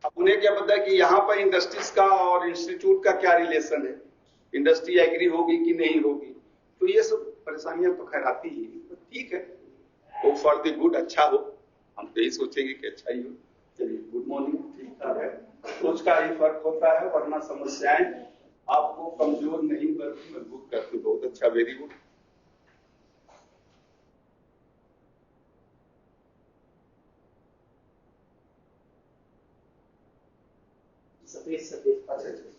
अब उन्हें क्या पता है कि यहाँ पर इंडस्ट्रीज का और इंस्टीट्यूट का क्या रिलेशन है, इंडस्ट्री एग्री होगी कि नहीं होगी, तो ये सब परेशानियां तो खैर आती ही। तो ठीक है, वो फॉर द गुड, अच्छा हो, हम तो यही सोचेंगे कि अच्छा ही हो। चलिए, गुड मॉर्निंग, ठीक ठाक है, सोच का ही फर्क होता है, वरना समस्याएं आपको कमजोर नहीं बल्कि मजबूत करती। बहुत अच्छा, वेरी गुड। सफेद सफेद, अच्छा अच्छा,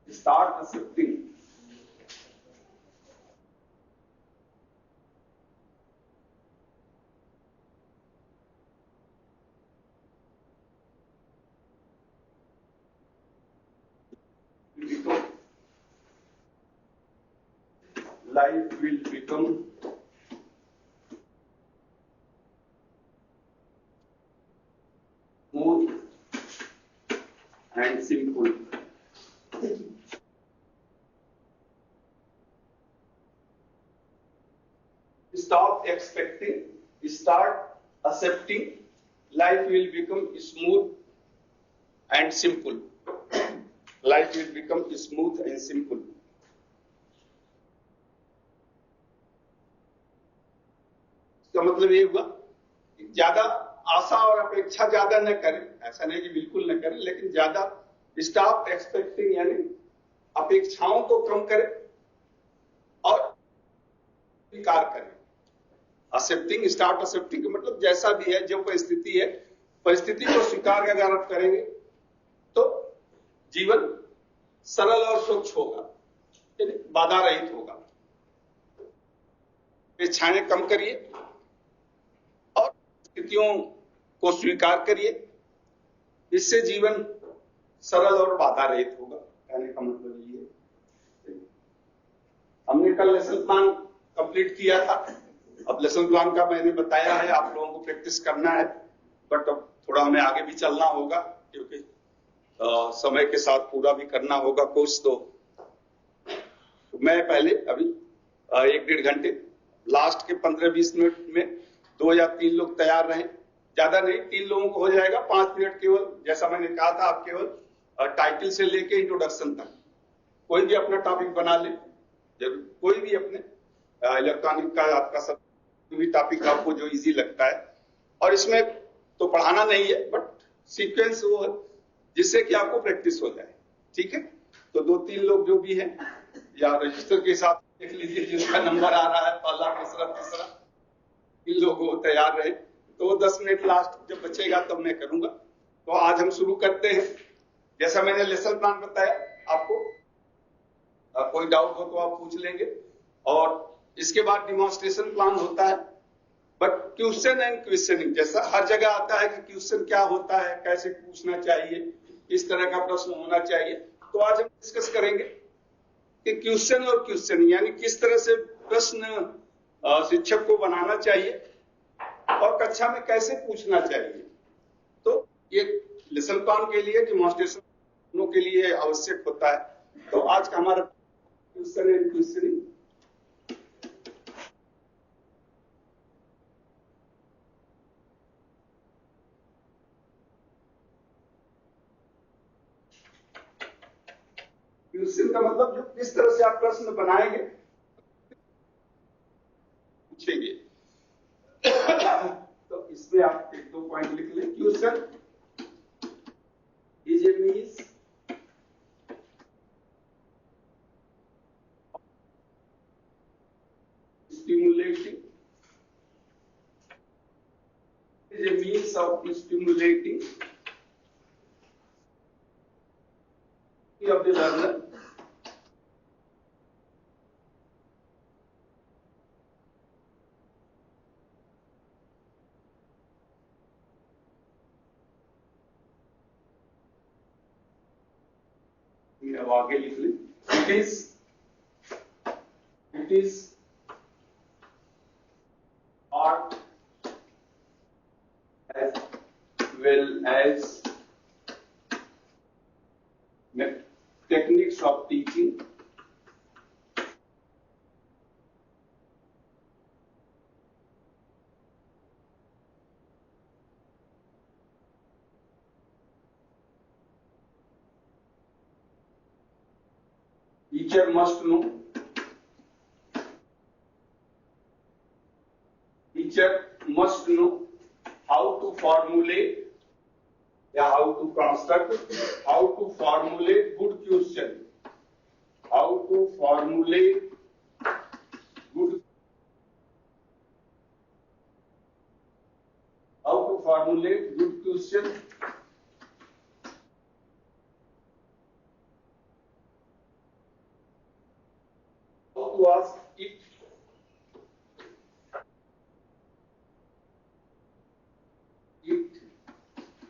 start accepting. Life will become smooth and simple. Stop expecting, start accepting. Life will become smooth and simple. Life will become smooth and simple. इसका मतलब ये हुआ कि ज्यादा आशा और अपेक्षा ज्यादा न करें, ऐसा नहीं कि बिल्कुल न करें, लेकिन ज्यादा स्टॉप एक्सपेक्टिंग यानी अपेक्षाओं को कम करें और स्वीकार करें। एक्सेप्टिंग, स्टार्ट एक्सेप्टिंग का मतलब जैसा भी है, जो परिस्थिति है, परिस्थिति को स्वीकार अगर आप करेंगे तो जीवन सरल और स्वच्छ होगा, यानी बाधा रहित होगा। इच्छाएं कम करिए और स्थितियों को स्वीकार करिए, इससे जीवन सरल और बाधा रहित होगा। कहने का मतलब ये है। हमने कल लेसन प्लान कंप्लीट किया था, अब लेसन प्लान का मैंने बताया है, आप लोगों को प्रैक्टिस करना है, बट अब थोड़ा हमें आगे भी चलना होगा क्योंकि समय के साथ पूरा भी करना होगा कोर्स। तो मैं पहले अभी 1-1.5 घंटे, लास्ट के 15-20 मिनट में 2 या 3 लोग तैयार रहें, ज्यादा नहीं, 3 लोगों को हो जाएगा। 5 मिनट केवल, जैसा मैंने कहा था, आप केवल टाइटल से लेके इंट्रोडक्शन तक कोई भी अपना टॉपिक बना ले, जरूर कोई भी अपने इलेक्ट्रॉनिक का आपका सब भी टॉपिक आपको जो इजी लगता है, और इसमें तो पढ़ाना नहीं है बट सीक्वेंस वो है जिससे कि आपको प्रैक्टिस हो जाए। ठीक है, तो 2-3 लोग जो भी हैं या रजिस्टर के साथ देख लीजिए जिसका नंबर आ रहा है, पहला, दूसरा, तीसरा, 3 लोग तैयार रहे। तो 10 मिनट लास्ट जब बचेगा तब मैं करूंगा। तो आज हम शुरू करते हैं। जैसा मैंने लेसन प्लान बताया आपको, कोई डाउट हो तो आप पूछ लेंगे, और इसके बाद डिमॉन्स्ट्रेशन प्लान होता है। बट क्वेश्चन एंड क्वेश्चनिंग जैसा हर जगह आता है कि क्वेश्चन क्या होता है, कैसे पूछना चाहिए, इस तरह का प्रश्न होना चाहिए। तो आज हम डिस्कस करेंगे कि क्वेश्चन और क्वेश्चनिंग यानी किस तरह से प्रश्न शिक्षक को बनाना चाहिए और कक्षा में कैसे पूछना चाहिए। तो ये लेसन प्लान के लिए, डिमॉन्स्ट्रेशन दोनों के लिए आवश्यक होता है। तो आज का हमारा क्वेश्चन एंड क्वेश्चनिंग। क्वेश्चन का मतलब जो किस तरह से आप प्रश्न बनाएंगे, पूछेंगे। तो इसमें आप 1-2 पॉइंट लिख लें। Question is a means stimulating, is a means of stimulating of the learner अब आगे लिख लें। It is art well as techniques of teaching, teacher must know how to formulate या how to construct, how to formulate good question, how to formulate good, how to formulate good question, how to ask it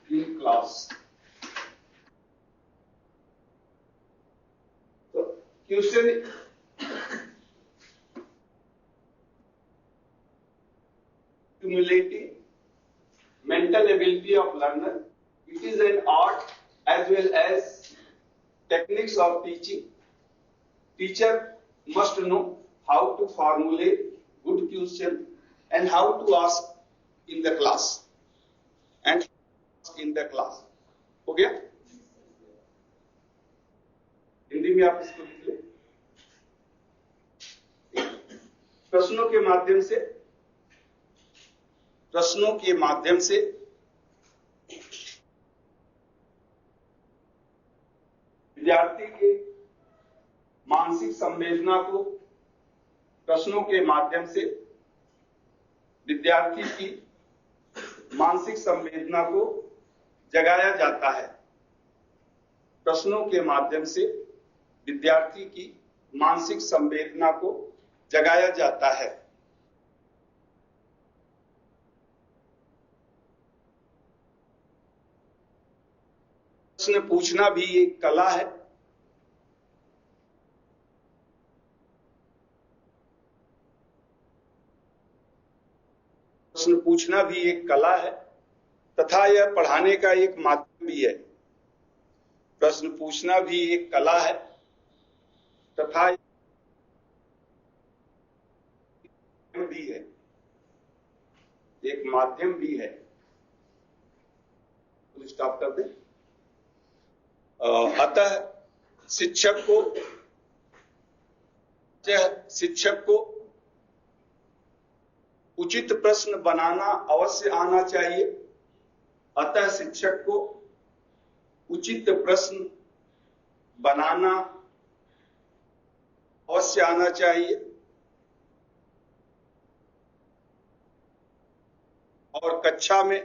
in class. So question stimulating mental ability of learner. It is an art as well as techniques of teaching. Teacher must know how to formulate good question and how to ask in the class. And in the class. हो गया? हिंदी में आप इसको लिख लें। प्रश्नों के माध्यम से विद्यार्थी के मानसिक संवेदना को, प्रश्नों के माध्यम से विद्यार्थी की मानसिक संवेदना को जगाया जाता है। प्रश्नों के माध्यम से विद्यार्थी की मानसिक संवेदना को जगाया जाता है। प्रश्न पूछना भी एक कला है। प्रश्न पूछना भी एक कला है तथा यह पढ़ाने का एक माध्यम भी है। प्रश्न पूछना भी एक कला है तथा भी है, एक माध्यम भी है। स्टॉप कर दें। अतः शिक्षक को उचित प्रश्न बनाना अवश्य आना चाहिए। अतः शिक्षक को उचित प्रश्न बनाना अवश्य आना चाहिए और कक्षा में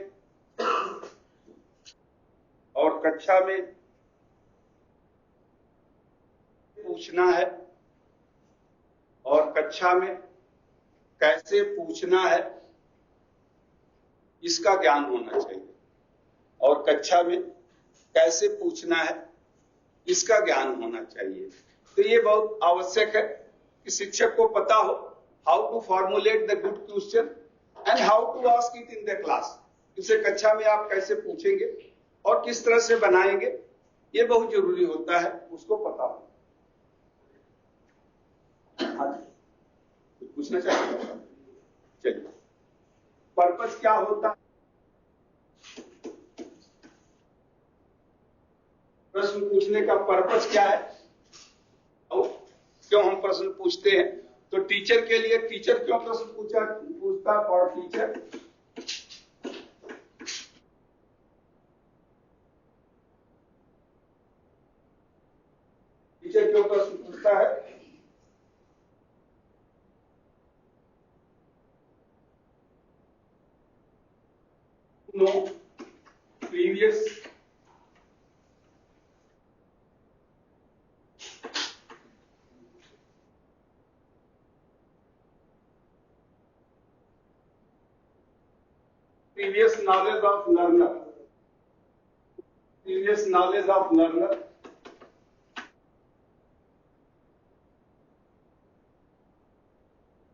पूछना है और कक्षा में कैसे पूछना है इसका ज्ञान होना चाहिए और कक्षा में कैसे पूछना है इसका ज्ञान होना चाहिए। तो ये बहुत आवश्यक है कि शिक्षक को पता हो how to formulate the good question and how to ask it in the class. इसे कक्षा में आप कैसे पूछेंगे और किस तरह से बनाएंगे, ये बहुत जरूरी होता है, उसको पता हो। पूछना चाहिए। चलिए, पर्पस क्या होता है? प्रश्न पूछने का पर्पस क्या है और क्यों हम प्रश्न पूछते हैं? तो टीचर के लिए, टीचर क्यों प्रश्न पूछता और टीचर क्यों प्रश्न पूछता है? No previous knowledge of learner, previous knowledge of learner,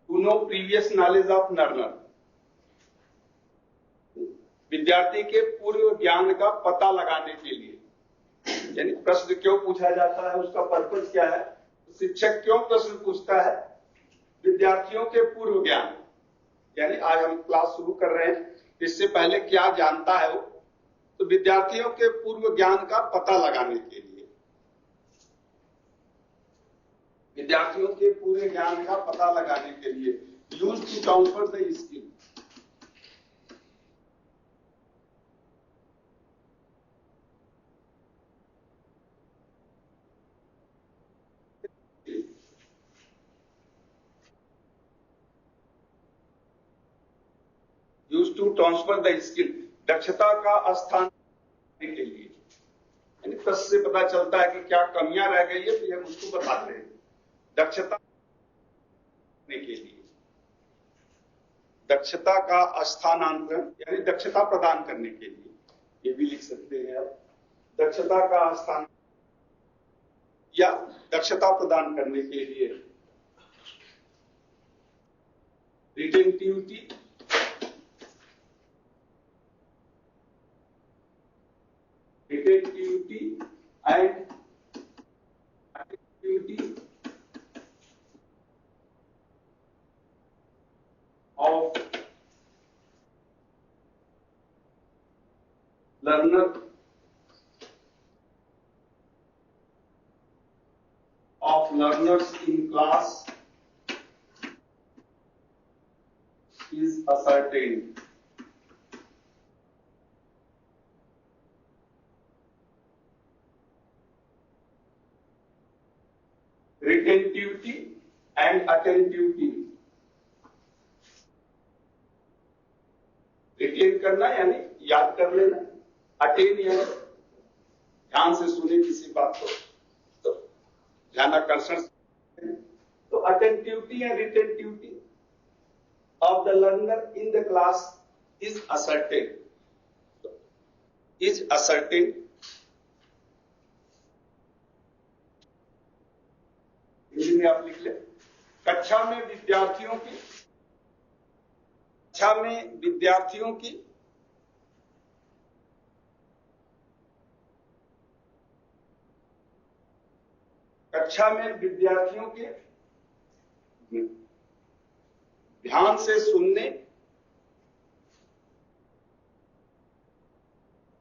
to know previous knowledge of learner, विद्यार्थी के पूर्व ज्ञान का पता लगाने के लिए, यानी प्रश्न क्यों पूछा जाता है, उसका पर्पज क्या है, शिक्षक क्यों प्रश्न पूछता है, विद्यार्थियों के पूर्व ज्ञान, यानी आज हम क्लास शुरू कर रहे हैं, इससे पहले क्या जानता है वो, तो विद्यार्थियों के पूर्व ज्ञान का पता लगाने के लिए, विद्यार्थियों के पूरे ज्ञान का पता लगाने के लिए use to transfer the skill, use to transfer the skill, दक्षता का स्थान के लिए, यानी प्रश्न से पता चलता है कि क्या कमियां रह गई है, तो हम उसको बताते हैं, दक्षता के लिए, दक्षता का स्थानांतरण यानी दक्षता प्रदान करने के लिए, ये भी लिख सकते हैं आप, दक्षता का स्थान या दक्षता प्रदान करने के लिए, retentivity and activity of learners in class is ascertained. Retentivity and attentivity. Retain करना यानी याद कर लेना, अटेन यानी ध्यान से सुने किसी बात को, तो ध्यान आकर्षण, तो attentivity and retentivity of the learner in the class is ascertain, is ascertain, Hindi में आप लिख ले, कक्षा में विद्यार्थियों की, कक्षा में विद्यार्थियों की कक्षा में विद्यार्थियों के ध्यान से सुनने,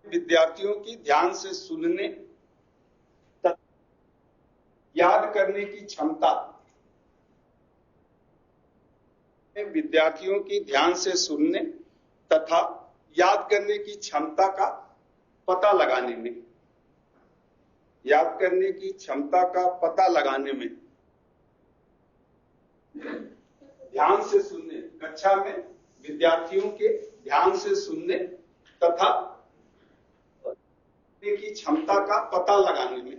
विद्यार्थियों की ध्यान से सुनने, याद करने की क्षमता, विद्यार्थियों की ध्यान से सुनने तथा याद करने की क्षमता का पता लगाने में, याद करने की क्षमता का पता लगाने में, ध्यान से सुनने, कक्षा में विद्यार्थियों के ध्यान से सुनने तथा की क्षमता का पता लगाने में,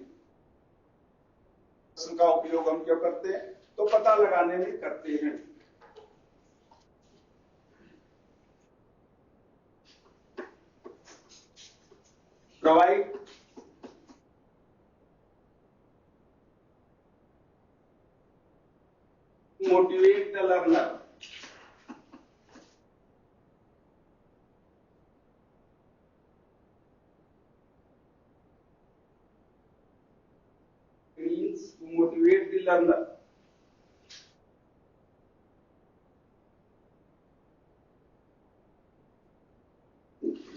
प्रश्न का उपयोग हम क्यों करते हैं, तो पता लगाने में करते हैं। Provide motivate the learner, means to motivate the learner,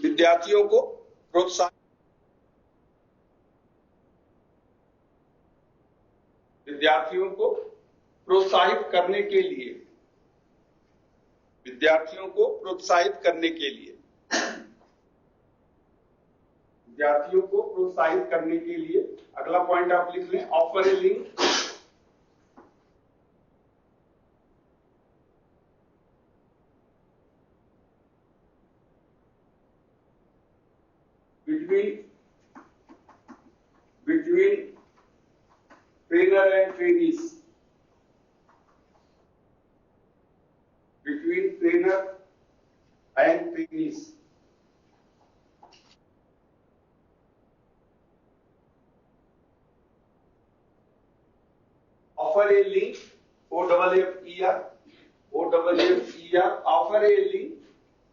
विद्यार्थियों को प्रोत्साहित, विद्यार्थियों को प्रोत्साहित करने के लिए, विद्यार्थियों को प्रोत्साहित करने के लिए, विद्यार्थियों को प्रोत्साहित करने के लिए, अगला पॉइंट आप लिख लें, offer A link between trainer and trainees, between trainer and trainees, offer a link, OFFER, offer a link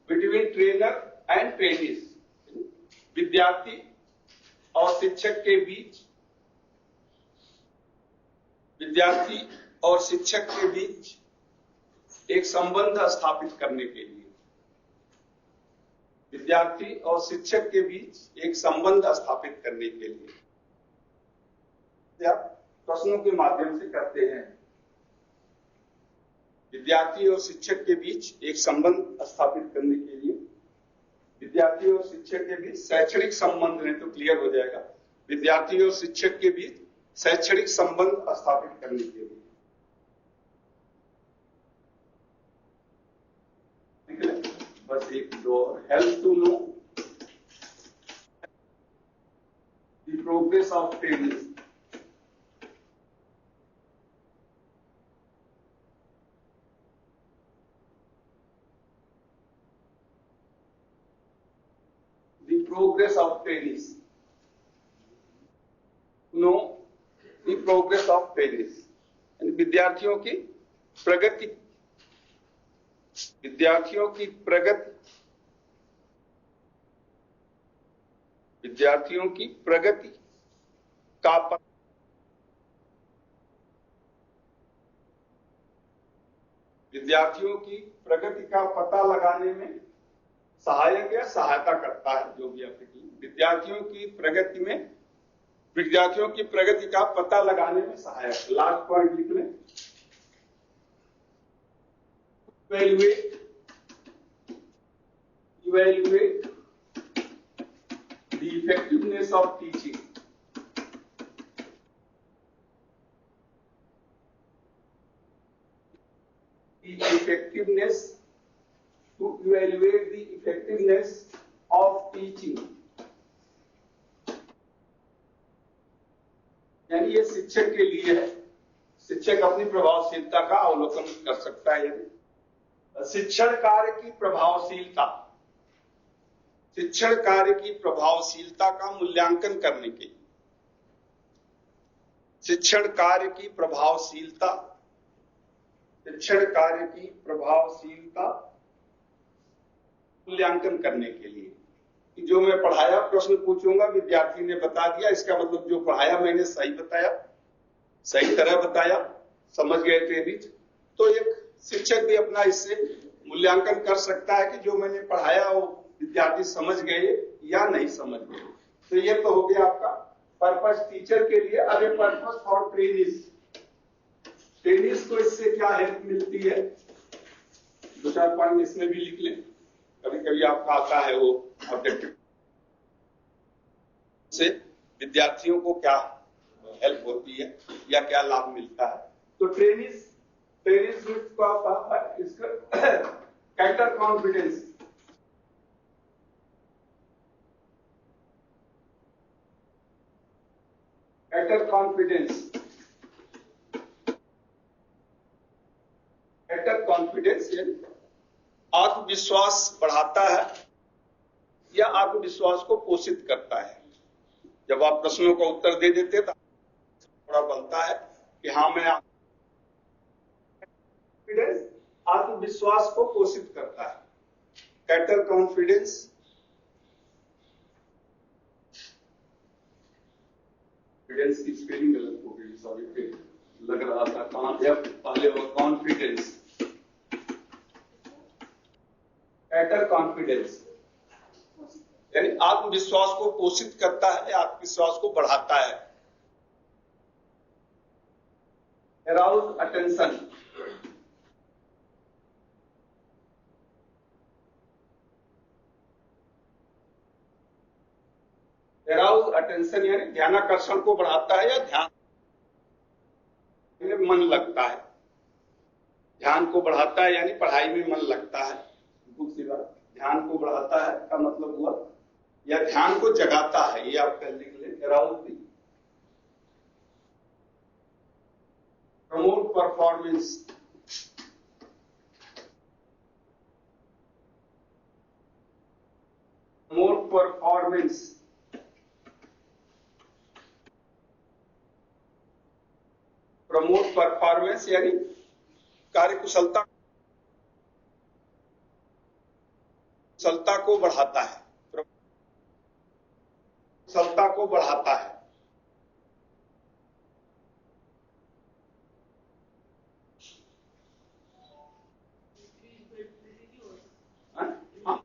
between trainer and trainees, विद्यार्थी और शिक्षक के बीच, विद्यार्थी और शिक्षक के बीच एक संबंध स्थापित करने के लिए, विद्यार्थी और शिक्षक के बीच एक संबंध स्थापित करने के लिए आप प्रश्नों के माध्यम से करते हैं। विद्यार्थी और शिक्षक के बीच एक संबंध स्थापित करने के लिए, विद्यार्थी और शिक्षक के बीच शैक्षणिक संबंध है तो क्लियर हो जाएगा, विद्यार्थी और शिक्षक के बीच शैक्षणिक संबंध स्थापित करने के लिए। बस एक दो, help to know the progress of training, progress of trainees, know the progress of trainees, विद्यार्थियों की प्रगति, विद्यार्थियों की प्रगति, विद्यार्थियों की प्रगति का विद्यार्थियों की प्रगति का पता लगाने में सहायक या सहायता करता है, जो भी आपने की, विद्यार्थियों की प्रगति में, विद्यार्थियों की प्रगति का पता लगाने में सहायक। लास्ट पॉइंट लिख लें, evaluate the effectiveness of teaching, effectiveness, to evaluate the effectiveness of teaching, यानी ये शिक्षक के लिए है, शिक्षक अपनी प्रभावशीलता का अवलोकन कर सकता है। शिक्षण कार्य की प्रभावशीलता, शिक्षण कार्य की प्रभावशीलता का मूल्यांकन करने के लिए, शिक्षण कार्य की प्रभावशीलता, शिक्षण कार्य की प्रभावशीलता मूल्यांकन करने के लिए, कि जो मैं पढ़ाया प्रश्न पूछूंगा, विद्यार्थी ने बता दिया, इसका मतलब जो पढ़ाया मैंने सही बताया, सही तरह बताया, समझ गए थे बीच, तो एक शिक्षक भी अपना इससे मूल्यांकन कर सकता है कि जो मैंने पढ़ाया वो विद्यार्थी समझ गए या नहीं समझ गए। तो ये तो हो गया आपका पर्पस टीचर के लिए। अब पर्पस फॉर ट्रेनिज, ट्रेनिज को इससे क्या हेल्प मिलती है, दो चार पॉइंट इसमें भी लिख लें, कभी कभी आपका आता है वो ऑब्जेक्टिव से विद्यार्थियों को क्या हेल्प होती है या क्या लाभ मिलता है। तो ट्रेनिज को इसका character confidence, character confidence, character confidence यानी आत्मविश्वास बढ़ाता है या आत्मविश्वास को पोषित करता है। जब आप प्रश्नों का उत्तर दे देते तो थोड़ा बनता है कि हाँ मैं, कॉन्फिडेंस आत्मविश्वास को पोषित करता है। कैरेक्टर कॉन्फिडेंस, कॉन्फिडेंस की स्पेलिंग गलत हो गई, सॉरी, लग रहा था कहां पे पहले वो कॉन्फिडेंस, कैरेक्टर कॉन्फिडेंस यानी आत्मविश्वास को पोषित करता है, आत्मविश्वास को बढ़ाता है। अराउज अटेंशन, अराउज अटेंशन यानी ध्यानाकर्षण को बढ़ाता है या ध्यान में मन लगता है, ध्यान को बढ़ाता है यानी पढ़ाई में मन लगता है। दूसरी बात, ध्यान को बढ़ाता है का मतलब हुआ या ध्यान को जगाता है, ये आप कह लिख लें। Arouse the, promote performance, promote performance, promote performance यानी कार्यकुशलता, कुशलता को बढ़ाता है, प्रभावशीलता को बढ़ाता है। हाँ,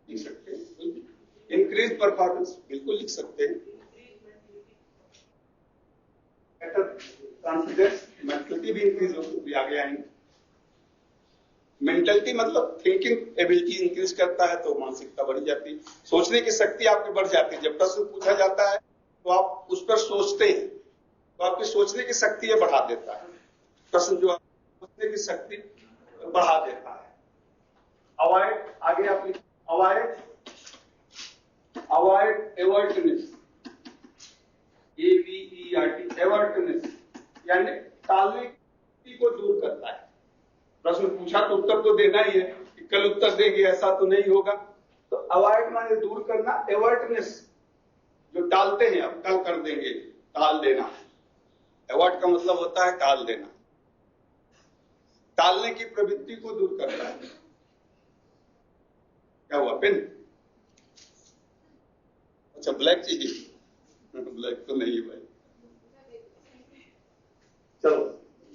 लिख सकते हैं, इंक्रीज परफॉर्मेंस बिल्कुल लिख सकते हैं। बेटर कॉन्फिडेंस, मेंटलिटी भी इंक्रीज होगी, आगे आएंगे। मेंटलिटी मतलब थिंकिंग एबिलिटी इंक्रीज करता है तो मानसिकता बढ़ जाती है, सोचने की शक्ति आपकी बढ़ जाती है। जब प्रश्न पूछा जाता है तो आप उस पर सोचते हैं तो आपकी सोचने की शक्ति ये बढ़ा देता है। प्रश्न जो सोचने की शक्ति बढ़ा देता है। अवॉइड, आगे आप अवॉइड, अवॉइड एवर्टनेस, AVERT, एवर्टनेस यानी टालने को दूर करता है। प्रश्न पूछा तो उत्तर तो देना ही है कि कल उत्तर देंगे ऐसा तो नहीं होगा, तो अवॉइड माने दूर करना, एवर्टनेस जो टालते हैं अब कल कर देंगे, टाल देना। अवॉइड का मतलब होता है टाल देना, टालने की प्रवृत्ति को दूर करता है। क्या हुआ, पेन? अच्छा ब्लैक चाहिए? ब्लैक तो नहीं है भाई। चलो,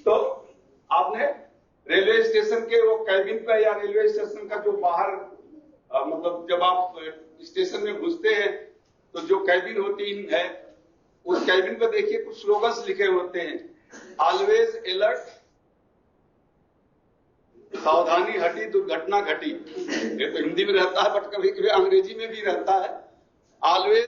तो आपने रेलवे स्टेशन के वो कैबिन पे या रेलवे स्टेशन का जो बाहर मतलब जब आप स्टेशन में घुसते हैं तो जो कैबिन होती है उस कैबिन पे देखिए कुछ स्लोगन्स लिखे होते हैं, ऑलवेज अलर्ट, सावधानी हटी दुर्घटना घटी। ये तो हिंदी में रहता है बट कभी कभी अंग्रेजी में भी रहता है। Always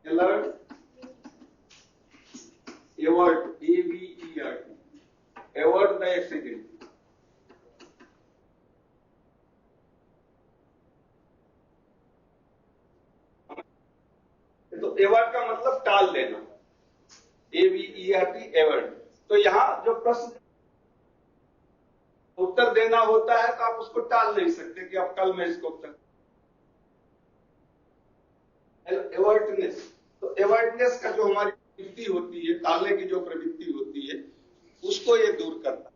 alert, avert, AVERT, avert the accident. तो एवर्ट का मतलब टाल देना, AVERT, एवर्ट। तो यहां जो प्रश्न उत्तर देना होता है तो आप उसको टाल नहीं सकते कि अब कल मैं इसको उत्तर। एवर्टनेस, तो एवर्टनेस का जो हमारी प्रवृत्ति होती है, टालने की जो प्रवृत्ति होती है उसको ये दूर करता है।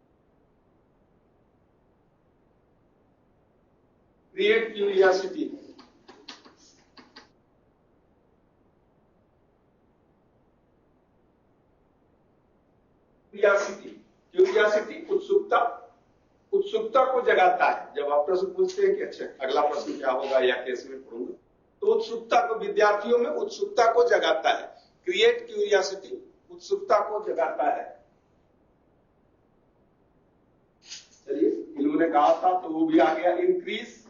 क्रिएट क्यूरियोसिटी, क्यूरियोसिटी उत्सुकता, उत्सुकता को जगाता है। जब आप प्रश्न पूछते हैं कि अच्छा अगला प्रश्न क्या होगा या कैसे में पढ़ूंगा, तो उत्सुकता को, विद्यार्थियों में उत्सुकता को जगाता है। क्रिएट क्यूरियोसिटी, उत्सुकता को जगाता है। चलिए, इन्होंने कहा था तो वो भी आ गया। Increase,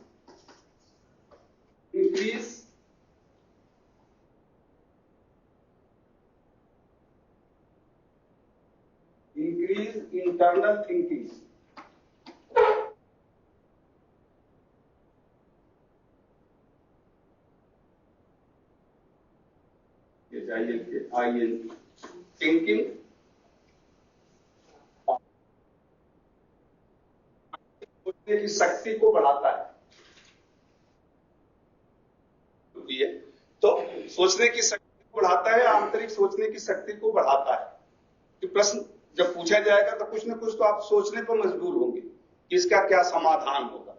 increase increase internal thinking, thinking सोचने की शक्ति को बढ़ाता है। तो सोचने की शक्ति को बढ़ाता है, आंतरिक सोचने की शक्ति को बढ़ाता है कि प्रश्न जब पूछा जाएगा तो कुछ न कुछ तो आप सोचने पर मजबूर होंगे कि इसका क्या समाधान होगा,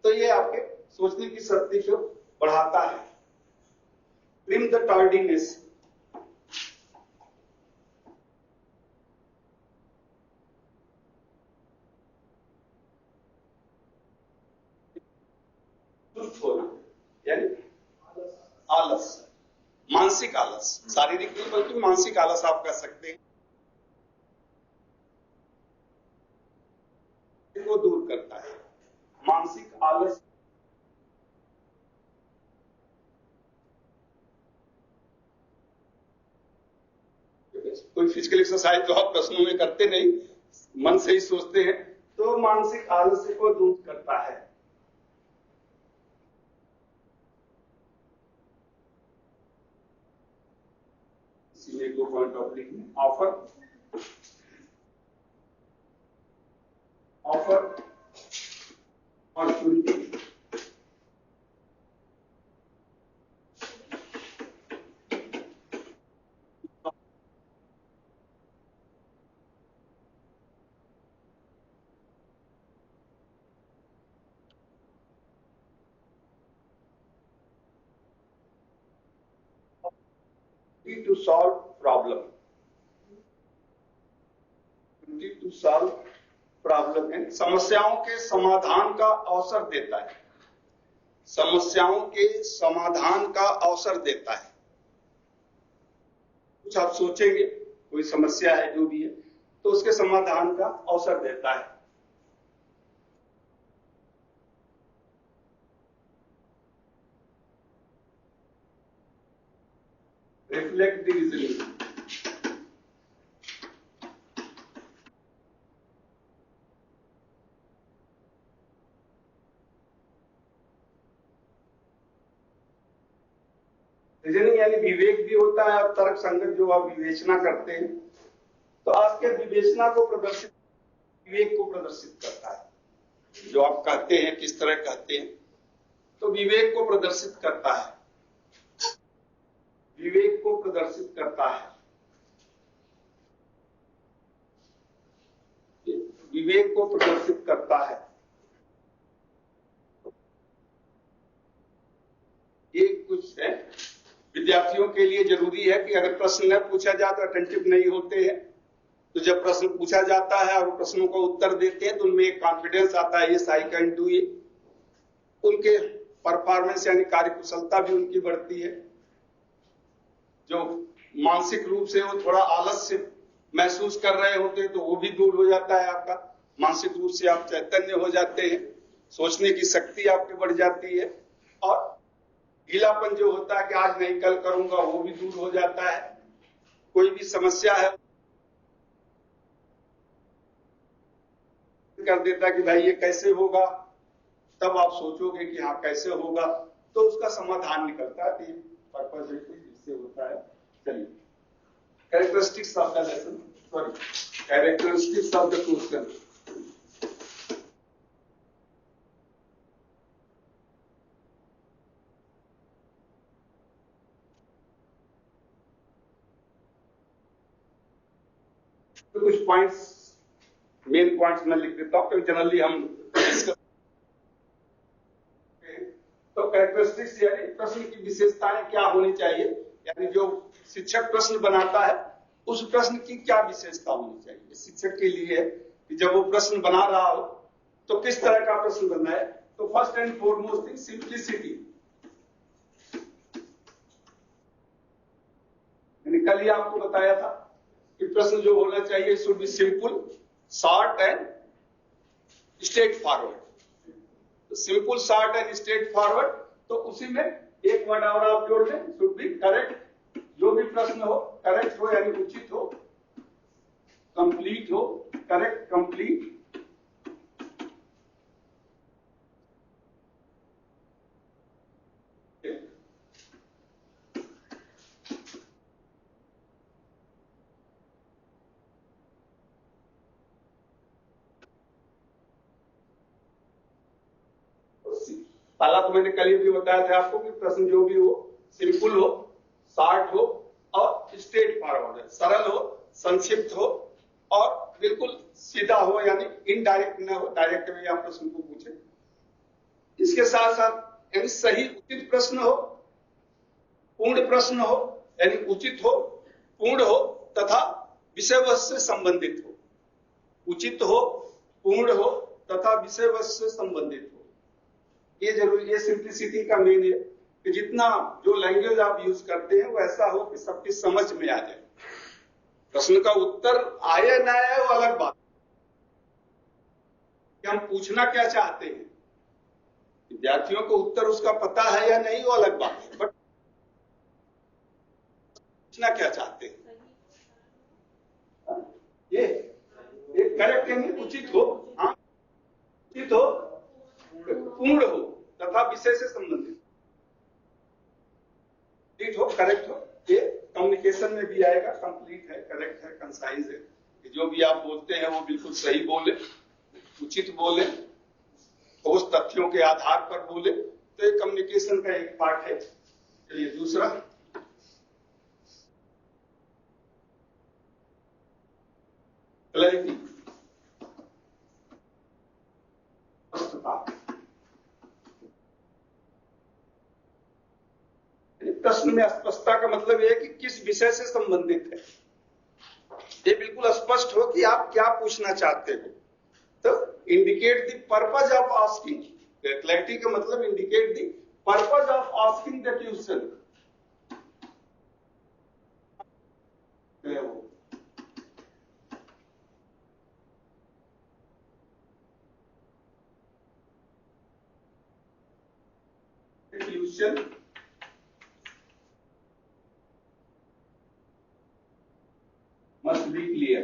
तो ये आपके सोचने की शक्ति को बढ़ाता है। ट्रिम द टार्डीनेस, होना यानी आलस, मानसिक आलस, शारीरिक नहीं बल्कि मानसिक आलस आप कह सकते हैं, को दूर करता है। मानसिक आलस, कोई फिजिकल एक्सरसाइज तो आप प्रश्नों में करते नहीं, मन से ही सोचते हैं, तो मानसिक आलस्य को दूर करता है। इसीलिए 2 पॉइंट ऑफ लिखने, offer, offer opportunity, to solve problem. to solve problem है समस्याओं के समाधान का अवसर देता है, समस्याओं के समाधान का अवसर देता है। कुछ आप सोचेंगे, कोई समस्या है जो भी है, तो उसके समाधान का अवसर देता है। रिफ्लेक्ट द रीजनिंग, रीजनिंग यानी विवेक भी होता है और तर्क संगत जो आप विवेचना करते हैं, तो आपके विवेचना को प्रदर्शित, विवेक को प्रदर्शित करता है। जो आप कहते हैं किस तरह कहते हैं, तो विवेक को प्रदर्शित करता है, विवेक को प्रदर्शित करता है, विवेक को प्रदर्शित करता है। ये कुछ है विद्यार्थियों के लिए जरूरी है कि अगर प्रश्न न पूछा जाए तो अटेंटिव नहीं होते हैं, तो जब प्रश्न पूछा जाता है और प्रश्नों का उत्तर देते हैं तो उनमें एक कॉन्फिडेंस आता है, yes I can do it. उनके परफॉर्मेंस यानी कार्यकुशलता भी उनकी बढ़ती है। जो मानसिक रूप से वो थोड़ा आलस्य महसूस कर रहे होते हैं तो वो भी दूर हो जाता है आपका, मानसिक रूप से आप चैतन्य हो जाते हैं, सोचने की शक्ति आपकी बढ़ जाती है, और ढीलापन जो होता है कि आज नहीं कल करूंगा वो भी दूर हो जाता है। कोई भी समस्या है कर देता है कि भाई ये कैसे होगा, तब आप सोचोगे कि हाँ कैसे होगा, तो उसका समाधान निकलता है। पर्पज इससे होता है। चलिए, characteristics of the lesson, sorry characteristics of the question. तो कुछ पॉइंट्स, मेन पॉइंट्स मैं लिख देता हूं क्योंकि जनरली हम तो कैरेक्टरिस्टिक्स यानी प्रश्न की विशेषताएं क्या होनी चाहिए, यानी जो शिक्षक प्रश्न बनाता है उस प्रश्न की क्या विशेषता होनी चाहिए। शिक्षक के लिए है कि जब वो प्रश्न बना रहा हो तो किस तरह का प्रश्न बनाए। तो first and foremost thing simplicity, मैंने कल ही आपको बताया था कि प्रश्न जो होना चाहिए should be simple, short and straight forward. तो simple, short and straight forward, तो उसी में एक वर्ड और आप जोड़ दें, शुड बी करेक्ट। जो भी प्रश्न हो करेक्ट हो यानी उचित हो, कंप्लीट हो, करेक्ट कंप्लीट, पहला तो मैंने कल भी बताया था आपको कि प्रश्न जो भी हो सिंपल हो, शॉर्ट हो और स्ट्रेट फॉरवर्ड है, सरल हो, संक्षिप्त हो और बिल्कुल सीधा हो, यानी इनडायरेक्ट न हो, डायरेक्ट में आप प्रश्न को पूछे। इसके साथ साथ यानी सही उचित प्रश्न हो, पूर्ण प्रश्न हो यानी उचित हो, पूर्ण हो तथा विषय वस्तु से संबंधित हो, उचित हो, पूर्ण हो तथा विषय वस्तु से संबंधित हो। ये जरूरी, ये सिंप्लिसिटी का मेन है कि जितना जो लैंग्वेज आप यूज करते हैं वो ऐसा हो कि सबकी समझ में आ जाए। प्रश्न का उत्तर आए ना आए वो अलग बात, कि हम पूछना क्या चाहते हैं, विद्यार्थियों को उत्तर उसका पता है या नहीं वो अलग बात है, बट पूछना क्या चाहते हैं ये करेक्ट यानी उचित हो, हाँ उचित हो, पूर्ण हो तथा विषय से संबंधित हो, करेक्ट हो। ये कम्युनिकेशन में भी आएगा, कंप्लीट है, करेक्ट है, कंसाइज है, कि जो भी आप बोलते हैं वो बिल्कुल सही बोले, उचित बोले, ठोस तथ्यों के आधार पर बोले, तो ये कम्युनिकेशन का एक पार्ट है। चलिए दूसरा, क्लैरिटी, प्रश्न में स्पष्टता स्पष्टता का मतलब यह है कि किस विषय से संबंधित है, ये बिल्कुल स्पष्ट हो कि आप क्या पूछना चाहते हो। तो indicate the purpose of asking, clarity का मतलब indicate the purpose of asking the question. Question must be clear।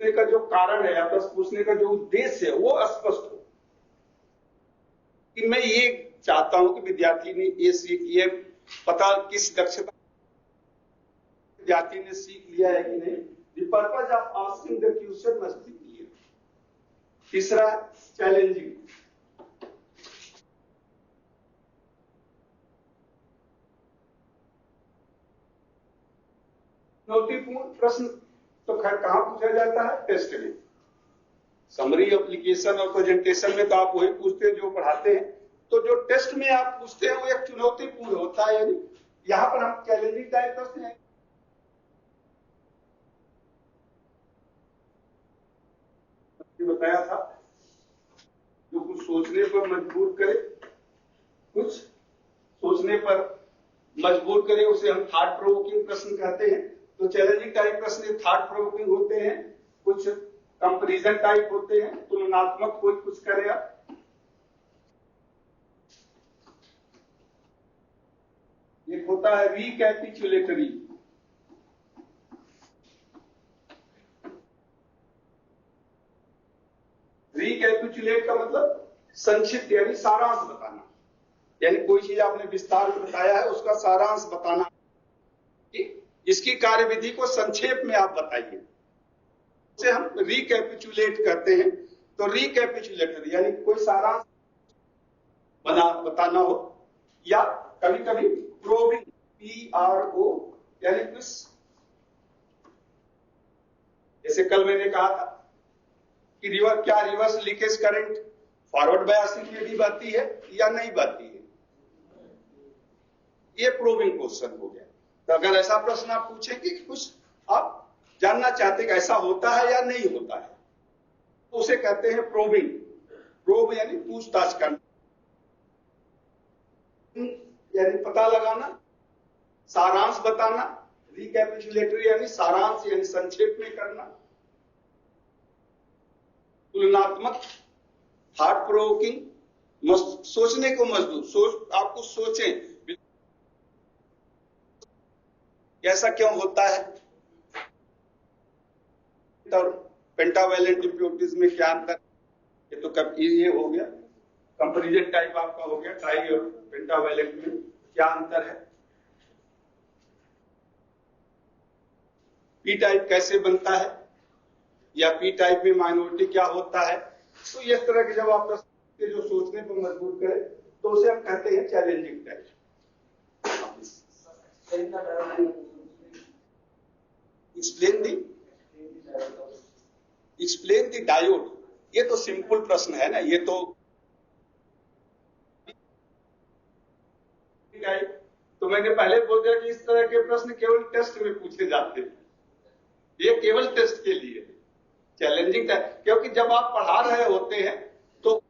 का जो कारण है या प्रश्न पूछने का जो उद्देश्य है वो स्पष्ट हो कि मैं ये चाहता हूं कि विद्यार्थी ने ये सीख लिया, पता किस दक्षता विद्यार्थी ने सीख लिया है कि नहीं। The purpose of asking the question must be clear. तीसरा चैलेंजिंग, चुनौतीपूर्ण प्रश्न तो खैर कहां पूछा जाता है, टेस्ट में। समरी, एप्लीकेशन और प्रेजेंटेशन में तो आप वही पूछते हैं जो पढ़ाते हैं। तो जो टेस्ट में आप पूछते हैं वो एक चुनौतीपूर्ण होता है, यानी यहां पर हम चैलेंजिंग टाइप प्रश्न है। बताया था जो कुछ सोचने पर मजबूर करे, कुछ सोचने पर मजबूर करे, उसे हम थॉट प्रोवोकिंग प्रश्न कहते हैं। तो चैलेंजिंग टाइप प्रश्न थॉट प्रोवोकिंग होते हैं, कुछ कंपैरिजन टाइप होते हैं, तुलनात्मक कोई कुछ करेगा। एक होता है रिकैपिचुलेटरी, रिकैपिचुलेट का मतलब संक्षिप्त यानी सारांश बताना, यानी कोई चीज आपने विस्तार में बताया है उसका सारांश बताना, इसकी कार्यविधि को संक्षेप में आप बताइए, उसे हम रिकैपिचुलेट करते हैं। तो रिकैपिचुलेटर यानी कोई सारांश बताना हो, या कभी कभी प्रोबिंग, PRO यानी कुछ, जैसे कल मैंने कहा था कि reverse leakage current forward biasing में भी बहती है या नहीं बहती है, ये प्रोबिंग क्वेश्चन हो गया। तो अगर ऐसा प्रश्न आप पूछेंगे कि कुछ आप जानना चाहते हैं कि ऐसा होता है या नहीं होता है, तो उसे कहते हैं प्रोबिंग। प्रोब यानी पूछताछ करना, यानी पता लगाना, सारांश बताना, रिकैपिचुलेटरी यानी सारांश यानी संक्षेप में करना, तुलनात्मक, थॉट प्रोवोकिंग, सोचने को मजबूर, आपको सोचें ऐसा क्यों होता है और पेंटावैलेंट इम्प्योरिटीज में क्या अंतर। ये तो कब ये हो गया कंपैरिजन टाइप आपका हो गया, ट्राई और पेंटावैलेंट में क्या अंतर है, पी टाइप कैसे बनता है, या पी टाइप में माइनॉरिटी क्या होता है। तो इस तरह के जब आप प्रश्न जो सोचने पर मजबूर करें तो उसे हम कहते हैं challenging type. Explain the diode, ये तो सिंपल प्रश्न है ना, ये तो मैंने पहले बोल दिया कि इस तरह के प्रश्न केवल टेस्ट में पूछे जाते हैं, ये केवल टेस्ट के लिए चैलेंजिंग टाइप, क्योंकि जब आप पढ़ा रहे होते हैं तो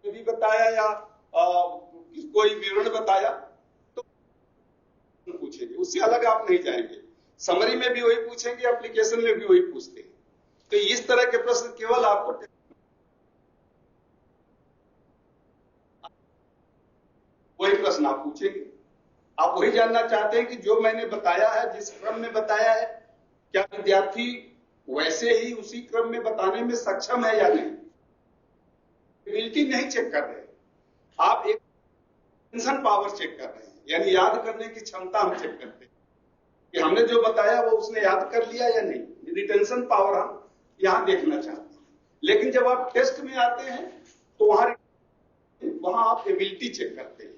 भी बताया या कोई विवरण बताया तो पूछेंगे, उससे अलग आप नहीं जाएंगे। समरी में भी वही पूछेंगे, एप्लीकेशन में भी वही पूछते हैं। तो इस तरह के प्रश्न केवल आपको वही प्रश्न आप पूछेंगे, आप वही जानना चाहते हैं कि जो मैंने बताया है, जिस क्रम में बताया है, क्या विद्यार्थी वैसे ही उसी क्रम में बताने में सक्षम है या नहीं। एबिलिटी नहीं चेक कर रहे, आप एक रिटेंशन पावर चेक कर रहे हैं, यानी याद करने की क्षमता हम चेक करते हैं कि हमने जो बताया वो उसने याद कर लिया या नहीं। रिटेंशन पावर हम यहां देखना चाहते हैं। लेकिन जब आप टेस्ट में आते हैं तो वहां आप एबिलिटी चेक करते हैं,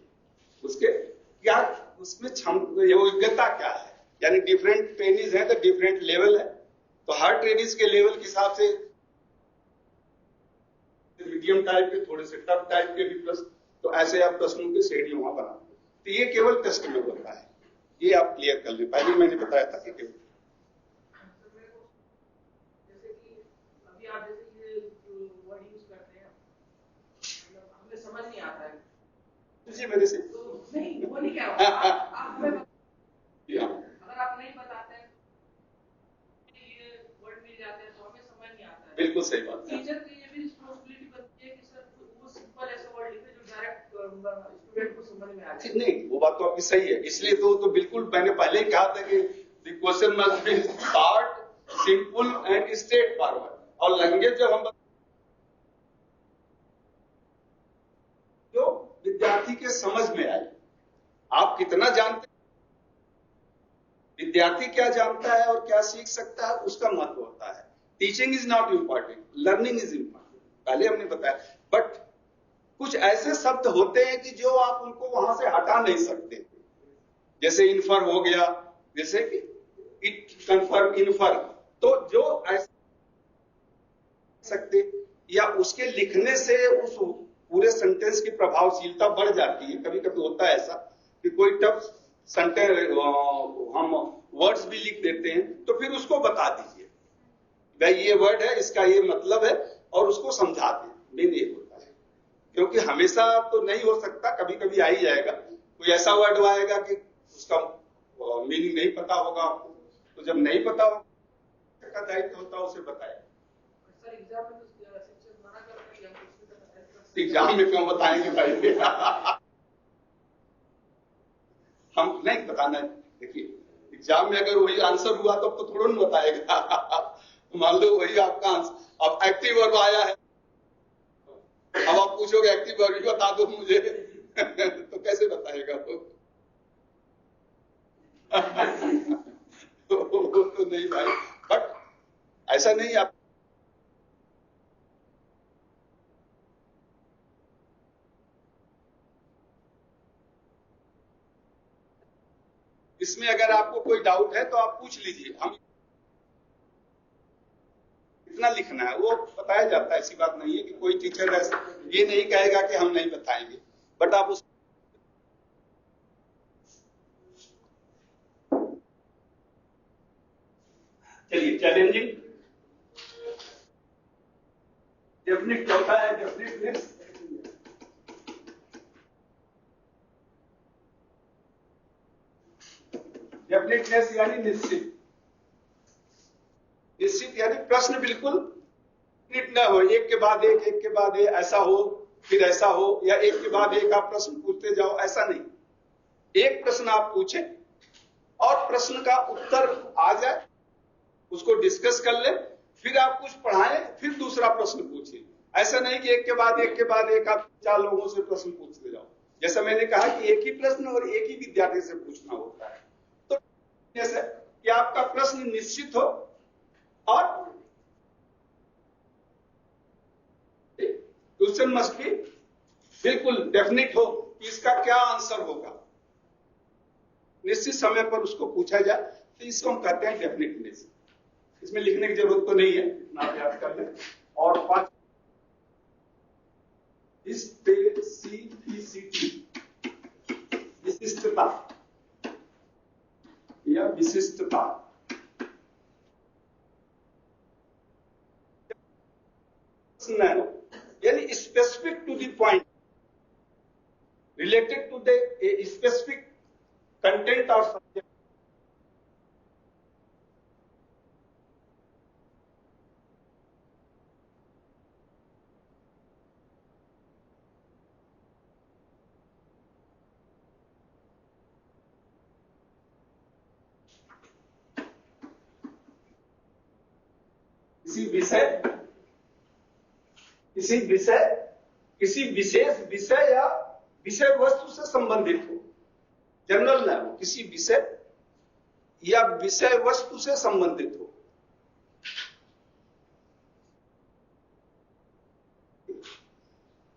उसके क्या उसमें योग्यता क्या है, यानी डिफरेंट ट्रेनिज है तो डिफरेंट लेवल है, तो हर ट्रेनिज के लेवल के हिसाब से मीडियम टाइप के, थोड़े से टफ टाइप के भी प्रश्न, तो ऐसे आप प्रश्नों की श्रेणी वहां बनाते। तो ये केवल टेस्ट में होता है, ये आप क्लियर कर लें। पहले मैंने बताया था कि केवल जैसे कि अभी आप जैसे ये वर्ड यूज करते हैं, मतलब हमें समझ नहीं आता है जी मेरे से तो नहीं, वो नहीं कह रहा हूं। आप हमें अगर आप नहीं बताते हैं ये वर्ड मिल जाते हैं तो हमें समझ नहीं आता है। बिल्कुल सही बात है। टीचर की ये भी रिस्पांसिबिलिटी बनती है कि सर वो सिंपल ऐसा वर्ड लिखे जो डायरेक्ट स्टूडेंट को समझ में आ जाए। नहीं, वो बात तो आपकी सही है, इसलिए तो बिल्कुल मैंने पहले ही कहा था कि the question must be short, simple and straight forward. और लैंग्वेज जब हम जो विद्यार्थी के समझ में आए, आप कितना जानते हैं, विद्यार्थी क्या जानता है और क्या सीख सकता है, उसका महत्व होता है। Teaching is not important, learning is important, पहले हमने बताया। बट कुछ ऐसे शब्द होते हैं कि जो आप उनको वहां से हटा नहीं सकते, जैसे इन्फर हो गया, जैसे कि इट, कन्फर्म, इन्फर, तो जो ऐसे सकते या उसके लिखने से उस पूरे सेंटेंस की प्रभावशीलता बढ़ जाती है। कभी कभी होता है ऐसा कि कोई टफ सेंटेंस हम वर्ड्स भी लिख देते हैं, तो फिर उसको बता दीजिए भाई ये वर्ड है, इसका ये मतलब है, और उसको समझा दें। मेन ये होता है, क्योंकि हमेशा तो नहीं हो सकता, कभी कभी आ ही जाएगा, कोई ऐसा वर्ड आएगा कि उसका मीनिंग नहीं पता होगा आपको, तो जब नहीं पता होगा का दायित्व होता है उसे बताए। सर एग्जाम में तो शिक्षक मना करते हैं कि एग्जाम में क्यों बताएंगे भाई हम नहीं बताना। देखिए एग्जाम में अगर वही आंसर हुआ तब तो थोड़ा नहीं बताएगा मान लो वही आपका आंसर, अब एक्टिव वर्ब आया है, अब आप पूछोगे एक्टिव वर्ब भी बता दो मुझे तो कैसे बताएगा वो तो नहीं भाई। बट ऐसा नहीं, आप इसमें अगर आपको कोई डाउट है तो आप पूछ लीजिए, हम कितना लिखना है वो बताया जाता है। ऐसी बात नहीं है कि कोई टीचर ये नहीं कहेगा कि हम नहीं बताएंगे, बट आप उस चलिए चैलेंजिंग डेफिनेट क्या होता है, डेफिनेटनेस, डेफिनेटनेस यानी निश्चित, निश्चित यानी प्रश्न बिल्कुल निश्चित न हो, एक के बाद एक के बाद एक, ऐसा हो फिर ऐसा हो, या एक के बाद एक आप प्रश्न पूछते जाओ, ऐसा नहीं। एक प्रश्न आप पूछें और प्रश्न का उत्तर आ जाए, उसको डिस्कस कर ले, फिर आप कुछ पढ़ाएं, फिर दूसरा प्रश्न पूछिए। ऐसा नहीं कि एक के बाद एक आप 4 लोगों से प्रश्न पूछते जाओ। जैसा मैंने कहा कि एक ही प्रश्न और एक ही विद्यार्थी से पूछना होता है, तो जैसे कि आपका प्रश्न निश्चित हो और क्वेश्चन मस्ट बी बिल्कुल डेफिनेट हो कि इसका क्या आंसर होगा, निश्चित समय पर उसको पूछा जाए, तो इसको हम कहते हैं डेफिनेटनेस। इसमें लिखने की जरूरत तो नहीं है, ना याद कर लें। और 5 विशिष्टता या विशिष्टता, यानी specific to the point, related to the specific content और सब्जेक्ट। किसी विशेष विषय या विषय वस्तु से संबंधित हो, जनरल ना हो, किसी विषय या विषय वस्तु से संबंधित हो।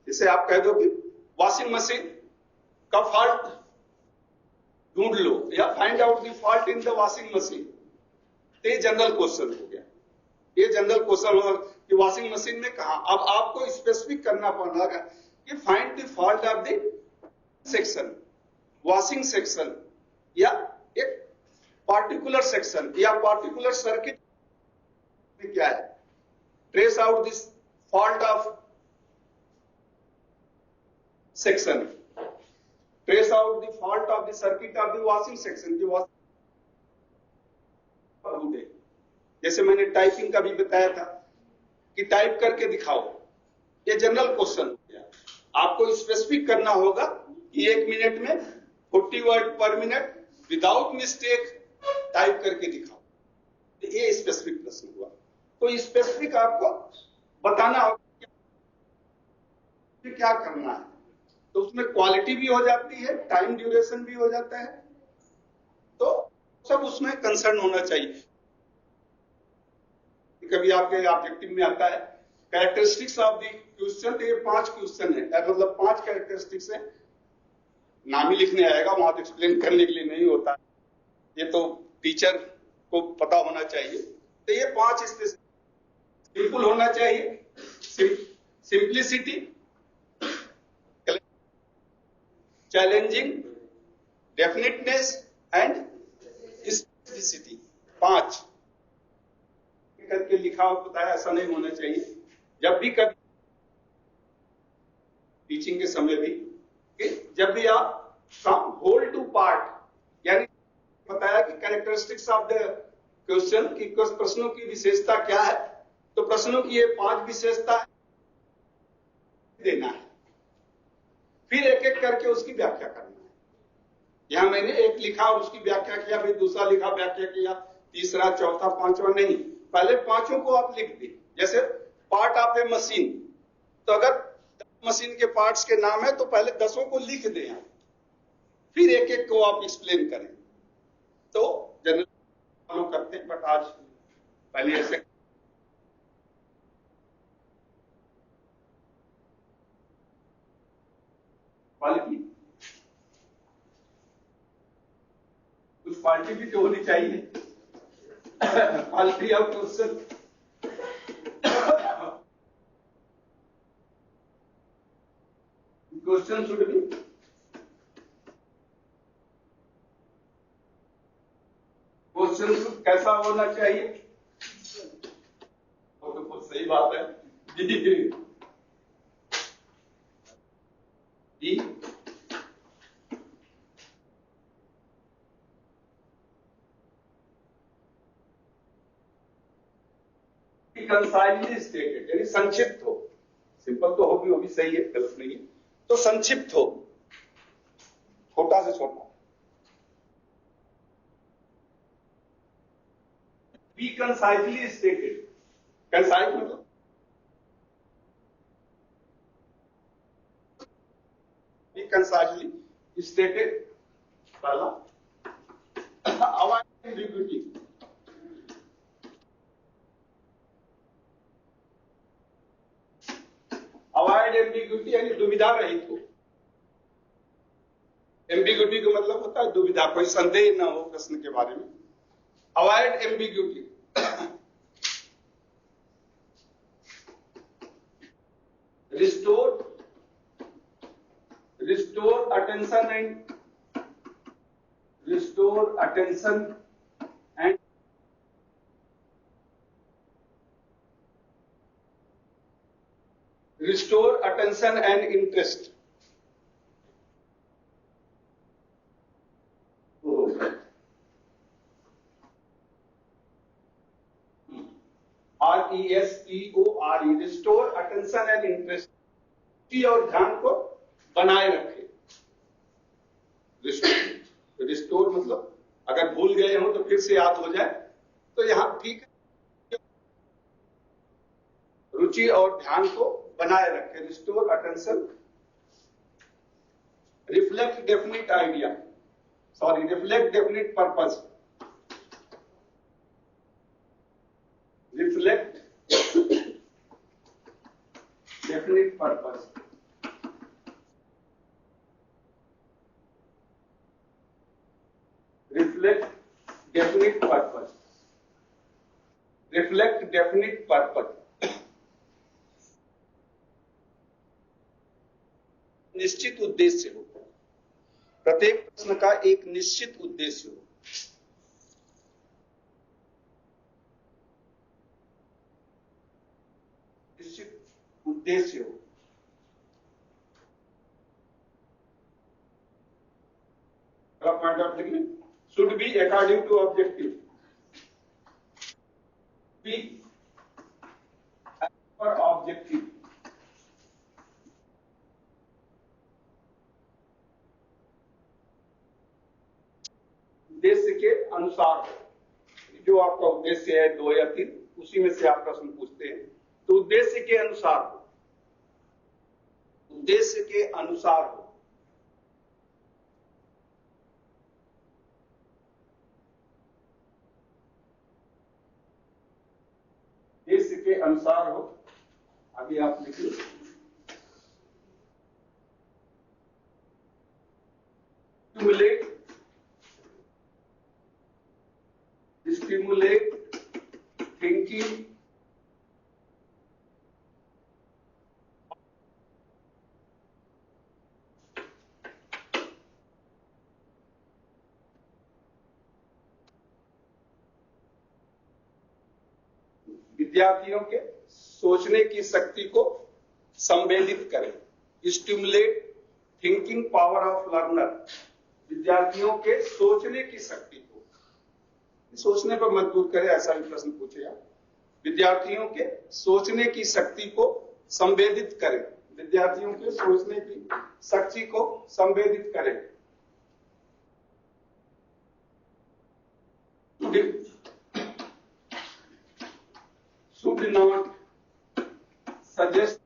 जैसे आप कह दो कि वॉशिंग मशीन का फॉल्ट ढूंढ लो या find out the fault in the washing machine, तो ये जनरल क्वेश्चन हो गया। ये जनरल क्वेश्चन होगा कि वॉशिंग मशीन में कहा। अब आपको स्पेसिफिक करना पड़ेगा कि find the fault of the section, washing section या एक पार्टिकुलर सेक्शन या पार्टिकुलर सर्किट में क्या है। Trace out this fault of section, trace out the fault of the circuit of the washing section की वॉशिंग। जैसे मैंने टाइपिंग का भी बताया था कि टाइप करके दिखाओ, ये जनरल क्वेश्चन हो गया। आपको स्पेसिफिक करना होगा कि 1 मिनट में 40 वर्ड पर मिनट विदाउट मिस्टेक टाइप करके दिखाओ। तो ये स्पेसिफिक प्रश्न हुआ। तो स्पेसिफिक आपको बताना होगा कि क्या करना है। तो उसमें क्वालिटी भी हो जाती है, टाइम ड्यूरेशन भी हो जाता है, तो सब उसमें कंसर्न होना चाहिए। कभी आपके ऑब्जेक्टिव में आता है कैरेक्टरिस्टिक्स ऑफ द क्वेश्चन, तो ये 5 क्वेश्चन है, मतलब 5 कैरेक्टरिस्टिक्स है। नाम ही लिखने आएगा, वहां तो एक्सप्लेन करने के लिए नहीं होता, ये तो टीचर को पता होना चाहिए। तो ये 5 सिंपल होना चाहिए, simplicity, challenging, definiteness and specificity. 5 करके लिखा और बताया, ऐसा नहीं होना चाहिए। जब भी कभी टीचिंग के समय भी जब भी आप होल टू पार्ट यानी बताया कि कैरेक्टरिस्टिक्स ऑफ द क्वेश्चन की प्रश्नों की विशेषता क्या है, तो प्रश्नों की ये 5 विशेषता देना है, फिर एक एक करके उसकी व्याख्या करना है। यहां मैंने एक लिखा और उसकी व्याख्या किया, फिर दूसरा लिखा व्याख्या किया, तीसरा चौथा पांचवा नहीं, पहले 5 को आप लिख दी। जैसे पार्ट ऑफ ए मशीन, तो अगर 10 मशीन के पार्ट्स के नाम है तो पहले 10 को लिख दें आप, फिर एक एक को आप एक्सप्लेन करें। तो जनरल फॉलो करते हैं, बट आज पहले ऐसे क्वालिटी, कुछ क्वालिटी भी तो होनी चाहिए। Quality of question, question should be question कैसा होना चाहिए, वो तो बहुत सही बात है। कंसाइजली स्टेटेड यानी संक्षिप्त हो, सिंपल तो हो भी, वो भी सही है, गलत नहीं है, तो संक्षिप्त हो, छोटा से छोटा। बी कंसाइजली स्टेटेड, कंसाइज मतलब बी कंसाइजली स्टेटेड। पहला अवॉइड एम्बिग्युइटी, अवॉइड एम्बिग्युइटी यानी दुविधा रहित हो। एम्बिग्युइटी का मतलब होता है दुविधा, कोई संदेह ना हो प्रश्न के बारे में। Avoid ambiguity, restore attention and restore attention and interest. RESTORE, restore attention and interest, और ध्यान को बनाए रखे। रिस्टोर मतलब अगर भूल गए हो तो फिर से याद हो जाए, तो यहां ठीक है, रुचि और ध्यान को बनाए रखे। Restore attention, reflect definite idea, reflect definite purpose, reflect definite purpose, reflect definite purpose, reflect definite purpose. निश्चित उद्देश्य हो, प्रत्येक प्रश्न का एक निश्चित उद्देश्य हो। निश्चित उद्देश्य हो। पॉइंट ऑफ लिखने should be according to objective, be पर ऑब्जेक्टिव, उद्देश्य के अनुसार हो। जो आपका उद्देश्य है 2 या 3, उसी में से आप प्रश्न पूछते हैं, तो उद्देश्य के अनुसार हो, उद्देश्य के अनुसार हो। उद्देश्य के अनुसार हो। अभी आप लिखिए stimulate thinking विद्यार्थियों के सोचने की शक्ति को संवेदित करें। Stimulate thinking power of learner, विद्यार्थियों के सोचने की शक्ति को, सोचने पर मजबूर करे, ऐसा भी प्रश्न पूछेगा। विद्यार्थियों के सोचने की शक्ति को संवेदित करें, विद्यार्थियों के सोचने की शक्ति को संवेदित करें। should not suggest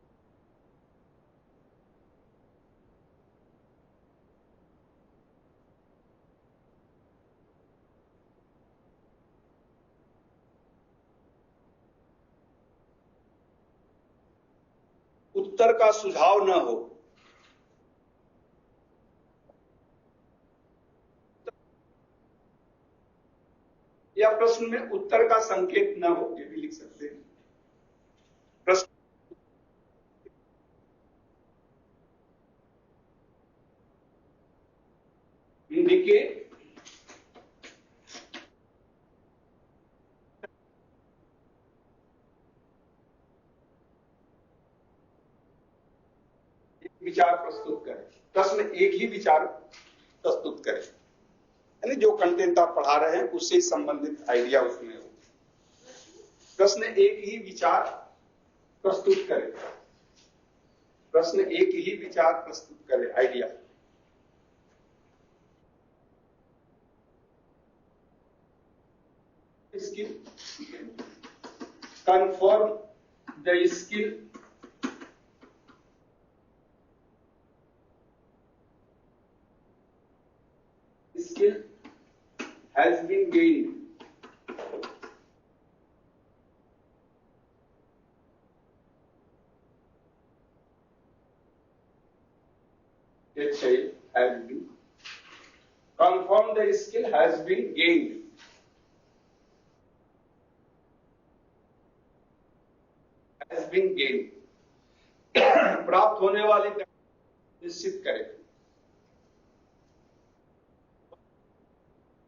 उत्तर का सुझाव न हो, या प्रश्न में उत्तर का संकेत न हो, ये भी लिख सकते हैं। प्रश्न इंडिकेट विचार प्रस्तुत करें, प्रश्न एक ही विचार प्रस्तुत करें, यानी जो कंटेंट आप पढ़ा रहे हैं उससे संबंधित आइडिया उसमें हो। प्रश्न एक ही विचार प्रस्तुत करें, प्रश्न एक ही विचार प्रस्तुत करें, idea. Skill confirm the skill has been gained, it says has been, confirm the skill has been gained, has been gained, प्राप्त होने वाली निश्चित करें,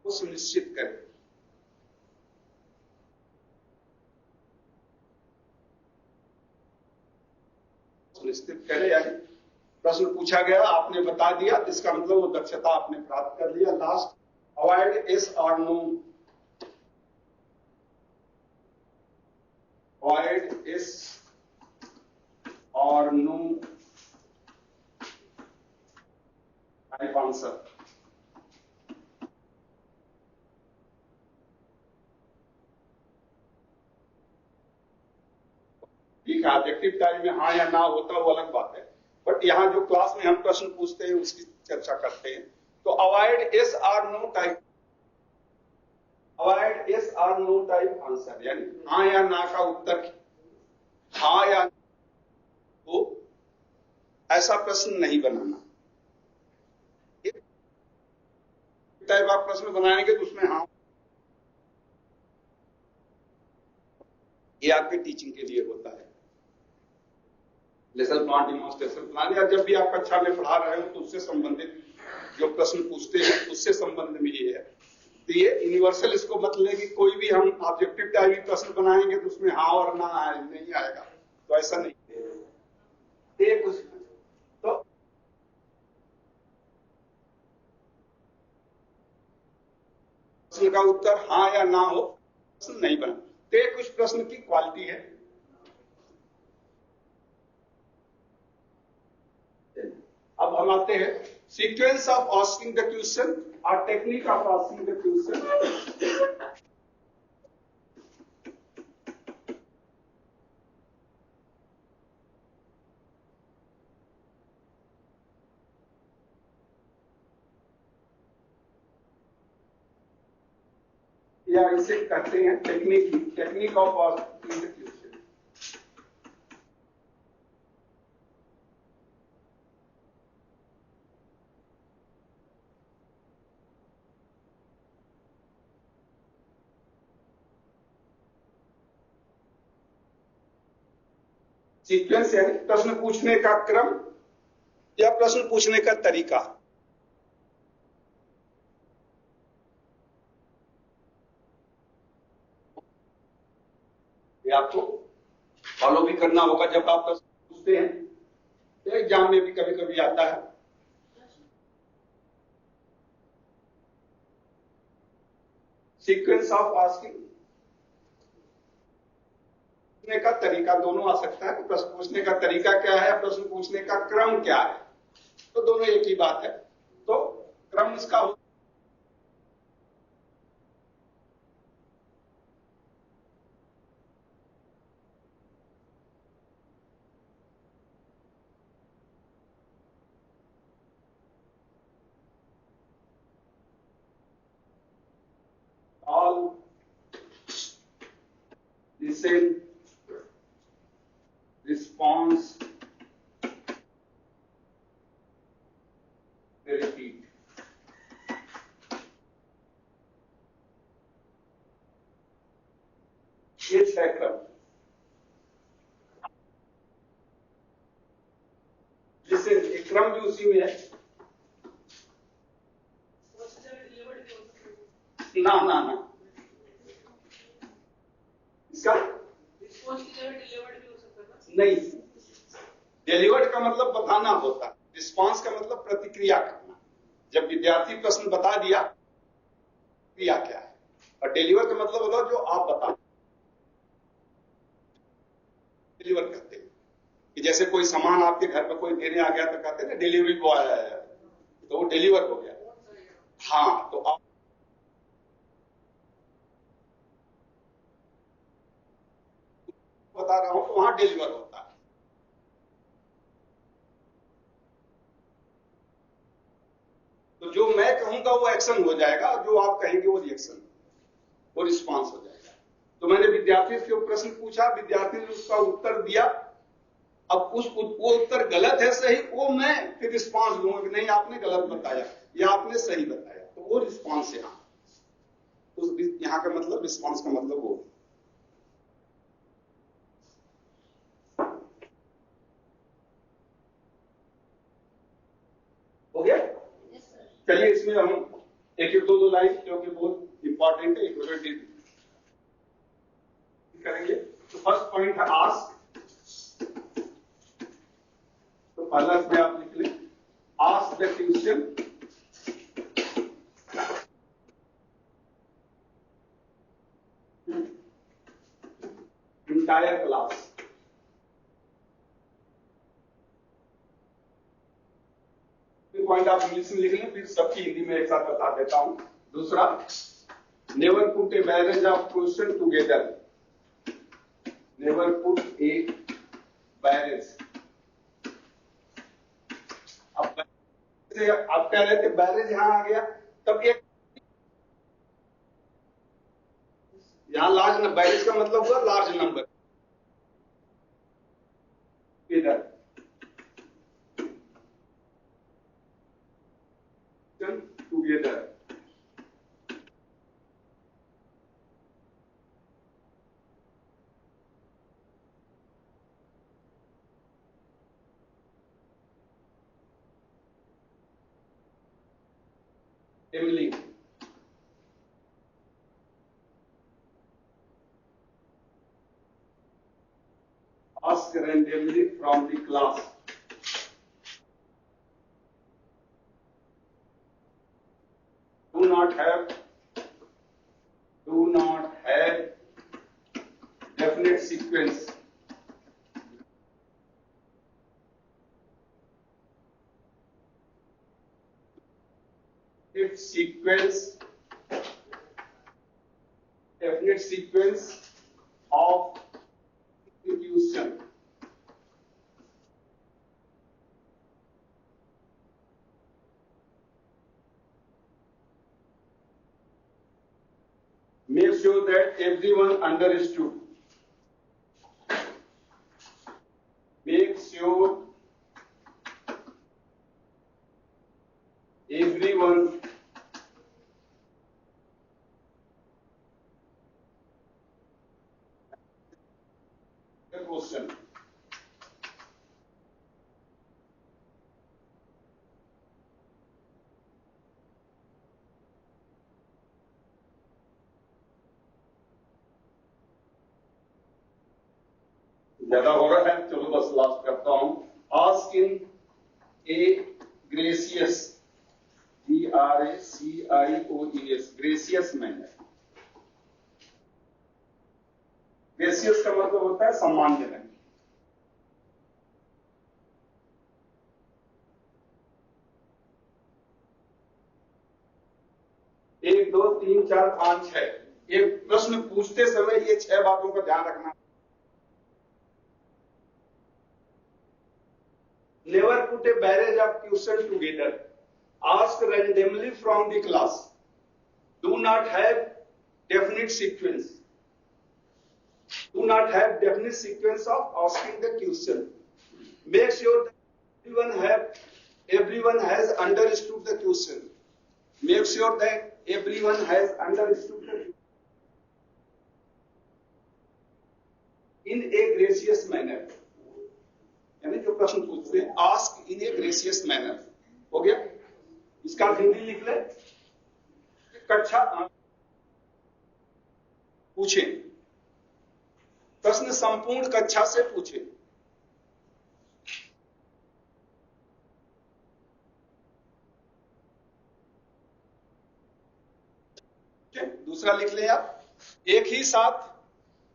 सुनिश्चित करें। सुनिश्चित करें यानी प्रश्न पूछा गया, आपने बता दिया, इसका मतलब वो दक्षता आपने प्राप्त कर लिया। लास्ट, अवॉइड यस और नो, अवॉइड यस और नो टाइप आंसर। ठीक है, ऑब्जेक्टिव टाइम में हाँ या ना होता वो अलग बात है, बट यहां जो क्लास में हम प्रश्न पूछते हैं उसकी चर्चा करते हैं। तो अवॉइड यस और नो टाइप, अवॉइड यस और नो टाइप आंसर, यानी हाँ या ना का उत्तर, हाँ या तो ऐसा प्रश्न नहीं बनाना। टाइप आप प्रश्न बनाएंगे तो उसमें हाँ, ये आपके टीचिंग के लिए होता है, लेसल प्लान, डिमॉन्स्ट्रेशन प्लान, या जब भी आप कक्षा में पढ़ा रहे हो तो उससे संबंधित जो प्रश्न पूछते हैं उससे संबंध में ये है। तो ये यूनिवर्सल इसको मत लें कि कोई भी हम ऑब्जेक्टिव टाइप की प्रश्न बनाएंगे तो उसमें हाँ और ना नहीं आएगा, तो ऐसा नहीं है। एक उस तो प्रश्न का उत्तर हाँ या ना हो, प्रश्न नहीं बना। तो ये कुछ प्रश्न की क्वालिटी है। अब हम आते हैं sequence of asking the question और technique of asking the question. या इसे कहते हैं technique of asking the question. Sequence यानी प्रश्न पूछने का क्रम या प्रश्न पूछने का तरीका। ये आपको फॉलो भी करना होगा जब आप प्रश्न पूछते हैं। तो एग्जाम में भी कभी कभी आता है। सीक्वेंस ऑफ आस्किंग पूछने का तरीका दोनों आ सकता है। प्रश्न पूछने का तरीका क्या है, प्रश्न पूछने का क्रम क्या है, तो दोनों एक ही बात है। तो क्रम इसका ऑल लिसन रिस्पॉन्स रिपीट। ये छह क्रम। जिससे एक क्रम भी उसी में है। ना ना ना इसका नहीं, डिलीवर्ड का मतलब बताना होता है, रिस्पांस का मतलब प्रतिक्रिया करना। जब विद्यार्थी प्रश्न बता दिया क्रिया क्या है, और डिलीवर का मतलब होता जो आप बता डिलीवर करते हैं। कि जैसे कोई सामान आपके घर पर कोई देने आ गया तो कहते हैं ना डिलीवरी बॉय आया है, तो वो डिलीवर हो गया। हाँ, तो आप बता रहा हूं तो वहां डिलीवर होता है। तो जो मैं कहूंगा वो एक्शन हो जाएगा, और जो आप कहेंगे वो रिएक्शन, वो रिस्पांस हो जाएगा। तो मैंने विद्यार्थी से प्रश्न पूछा, विद्यार्थी ने उसका उत्तर दिया। अब वो उत्तर गलत है सही, वो मैं फिर रिस्पांस दूंगा कि नहीं आपने गलत बताया या आपने सही बताया, तो वो रिस्पांस यहां। तो यहां का मतलब रिस्पांस का मतलब वो। हो गया? चलिए इसमें हम एक एक दो लाइन क्योंकि बहुत इंपॉर्टेंट है, एक करेंगे। तो फर्स्ट पॉइंट है आस्क। तो पहला इसमें आप लिख लें ask the question entire class. Point आप इंग्लिश में लिख लें, फिर सबकी हिंदी में एक साथ बता देता हूं। दूसरा, never put A barrage of question together. Never put A barrage. अब आप कह रहे थे बैरेज यहां आ गया, तब एक यहां लार्ज बैरेज का मतलब हुआ लार्ज नंबर। इधर together. randomly. Ask randomly from the class. Do not have definite sequence. Definite sequence of execution. Make sure that everyone understood. Make sure everyone the question. ज्यादा हो रहा है, चलो बस लास्ट करता हूं. Ask in A gracious, GRACIOUS, gracious manner. Gracious का मतलब होता है सम्मानजनक. एक, दो, तीन, चार, पांच, छह. एक प्रश्न पूछते समय ये 6 बातों का ध्यान रखना. Never put a barrage of questions together. Ask randomly from the class. Do not have definite sequence. Do not have definite sequence of asking the question. Make sure that everyone has understood the question. Make sure that everyone has understood the question in a gracious manner. यानी जो प्रश्न पूछते हैं, ask in A gracious manner. हो गया. इसका हिंदी लिख ले. कक्षा पूछे, प्रश्न संपूर्ण कक्षा से पूछे. दूसरा लिख ले आप. एक ही साथ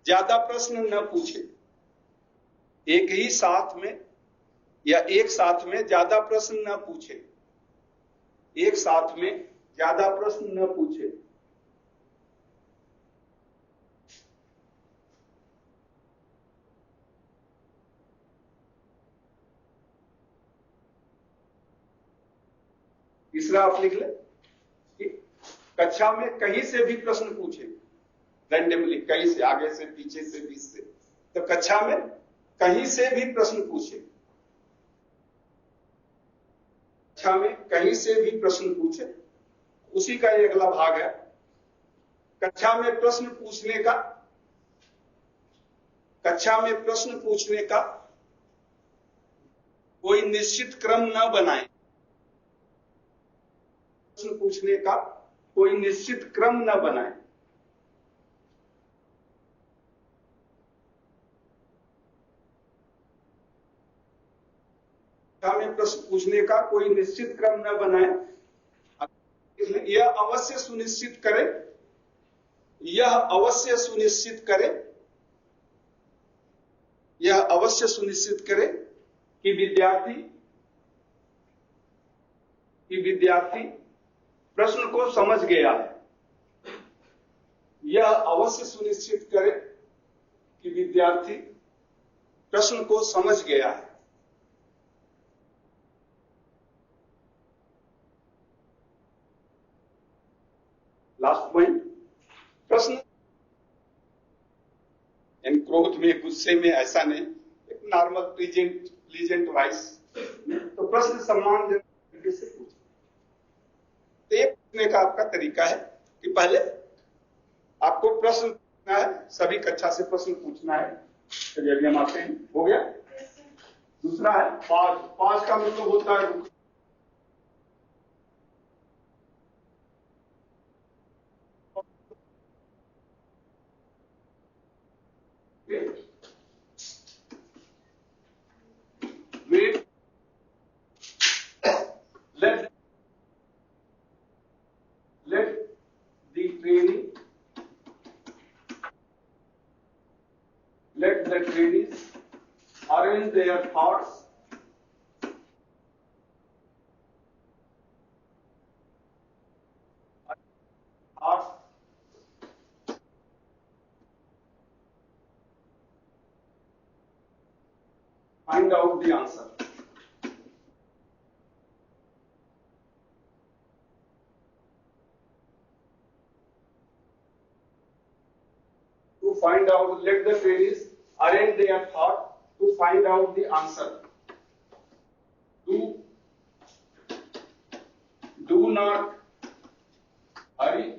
ज्यादा प्रश्न न पूछे. एक ही साथ में या एक साथ में ज्यादा प्रश्न न पूछे. एक साथ में ज्यादा प्रश्न न पूछे. तीसरा आप लिख ले कि कक्षा में कहीं से भी प्रश्न पूछे. रैंडमली, कहीं से, आगे से, पीछे से, बीच से. तो कक्षा में कहीं से भी प्रश्न पूछे. कक्षा में कहीं से भी प्रश्न पूछे. उसी का एक अगला भाग है. कक्षा में प्रश्न पूछने का, कक्षा में प्रश्न पूछने का कोई निश्चित क्रम न बनाए. प्रश्न पूछने का कोई निश्चित क्रम न बनाए. में प्रश्न पूछने का कोई निश्चित क्रम न बनाए. यह अवश्य सुनिश्चित करे, यह अवश्य सुनिश्चित करे, यह अवश्य सुनिश्चित करे कि विद्यार्थी प्रश्न को समझ गया है. यह अवश्य सुनिश्चित करे कि विद्यार्थी प्रश्न को समझ गया है. लास्ट पॉइंट, प्रश्न इन क्रोध में, गुस्से में, ऐसा नहीं, एक नॉर्मल प्लीजेंट वॉइस. तो प्रश्न सम्मान तरीके से पूछे. तो ये पूछने का आपका तरीका है कि पहले आपको प्रश्न पूछना है. सभी कक्षा से प्रश्न पूछना है. चलिए अभी हम आते हैं. हो गया. दूसरा है पाज. पाज का मतलब होता है arrange their thoughts, find out the answer. To find out, let the trainees arrange their thought to find out the answer. Do not hurry.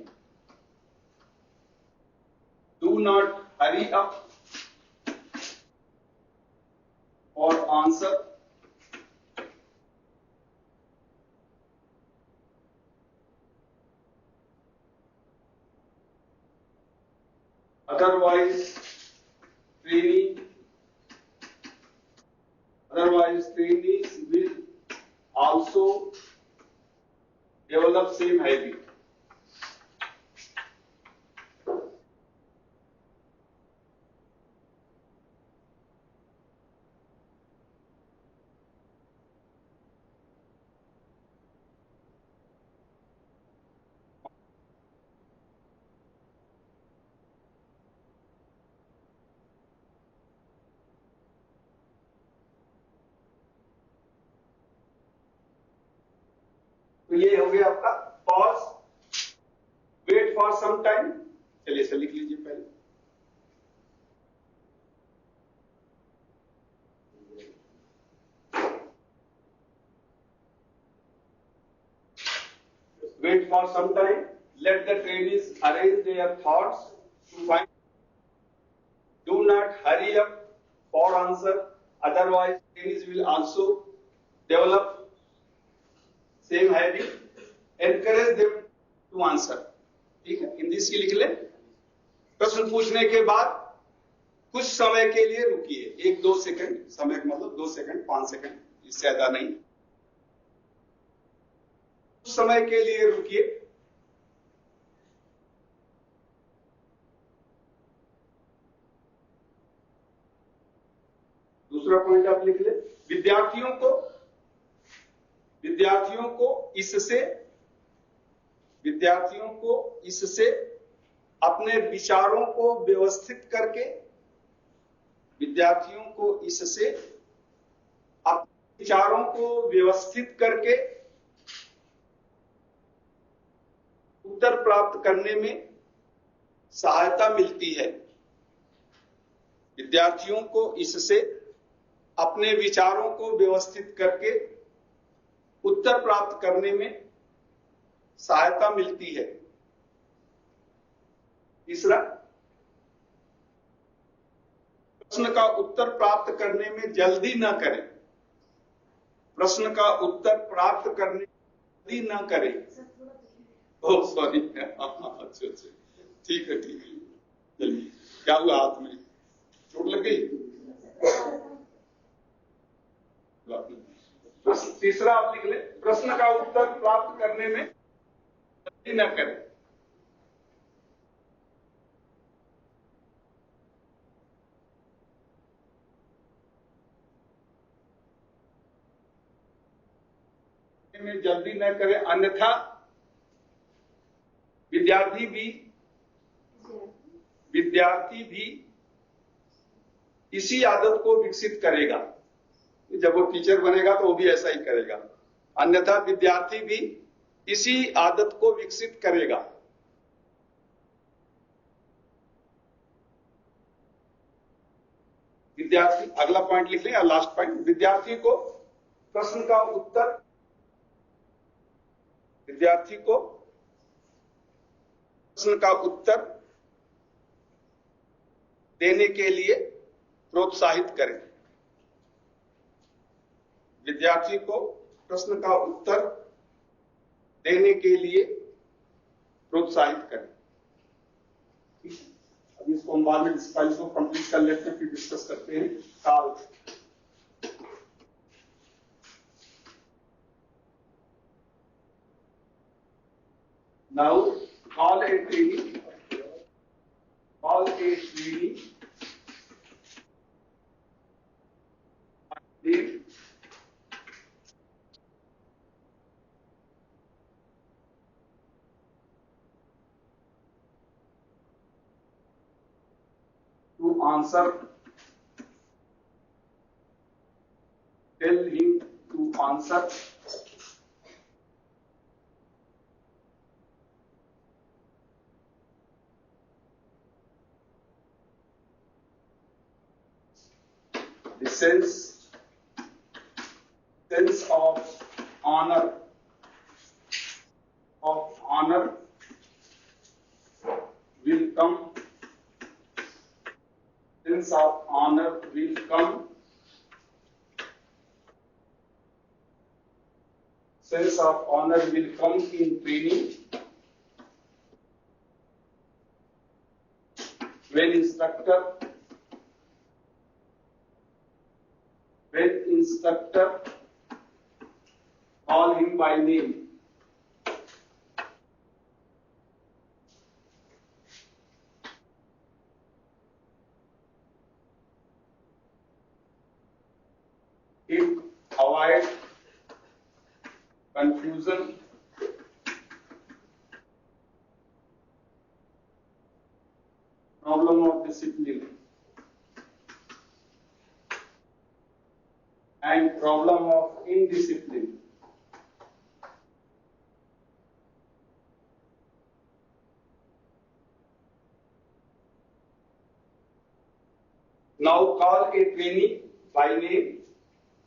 Do not hurry up for answer. Otherwise, trainees will also develop same habit. तो ये हो गया आपका pause, wait for some time. चलिए इसे लिख लीजिए पहले। Wait for some time. Let the trainees arrange their thoughts to find. Do not hurry up for answer. Otherwise, trainees will also develop same habit. Encourage them to answer. ठीक है, हिंदी से लिख ले। प्रश्न पूछने के बाद कुछ समय के लिए रुकिए, 1-2 सेकंड, समय का मतलब 2 सेकंड 5 सेकंड, इससे ज्यादा नहीं। कुछ समय के लिए रुकिए। दूसरा पॉइंट आप लिख ले। विद्यार्थियों को इससे अपने विचारों को व्यवस्थित करके उत्तर प्राप्त करने में सहायता मिलती है। विद्यार्थियों को इससे अपने विचारों को व्यवस्थित करके उत्तर प्राप्त करने में सहायता मिलती है। तीसरा, प्रश्न का उत्तर प्राप्त करने में जल्दी न करें। प्रश्न का उत्तर प्राप्त करने में जल्दी न करें। ओह सॉरी, अच्छा, ठीक है। चलिए, क्या हुआ हाथ में? चोट लग गई? तीसरा आप लिख ले, प्रश्न का उत्तर प्राप्त करने में जल्दी न करें। में जल्दी न करें, अन्यथा विद्यार्थी भी इसी आदत को विकसित करेगा। जब वो टीचर बनेगा तो वो भी ऐसा ही करेगा। अन्यथा विद्यार्थी भी इसी आदत को विकसित करेगा। विद्यार्थी, अगला पॉइंट लिख लें, लास्ट पॉइंट। विद्यार्थी को प्रश्न का उत्तर देने के लिए प्रोत्साहित करें। विद्यार्थी को प्रश्न का उत्तर देने के लिए प्रोत्साहित करें। अभी इसको हम बाद में इस फाइल को कंप्लीट कर लेते हैं, फिर डिस्कस करते हैं काल। Now call a trainee answer. Tell him to answer. The sense of honor will come. Sense of honor will come. Sense of honor will come in training when instructor call him by name. It avoid confusion, problem of discipline, and problem of indiscipline. Now call a trainee by name,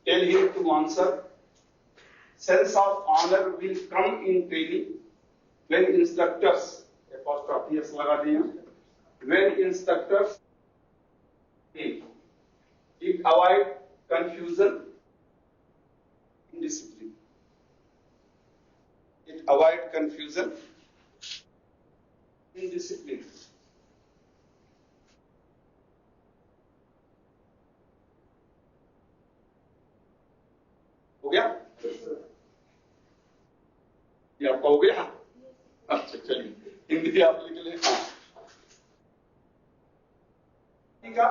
tell him to answer. Sense of honor will come in training when instructors, apostrophe s लगा दिया, when instructors, it avoid confusion, indiscipline. It avoid confusion, indiscipline. हो गया? ये आपका हो गया? अच्छा चलिए, हिंदी आप लिख लें। का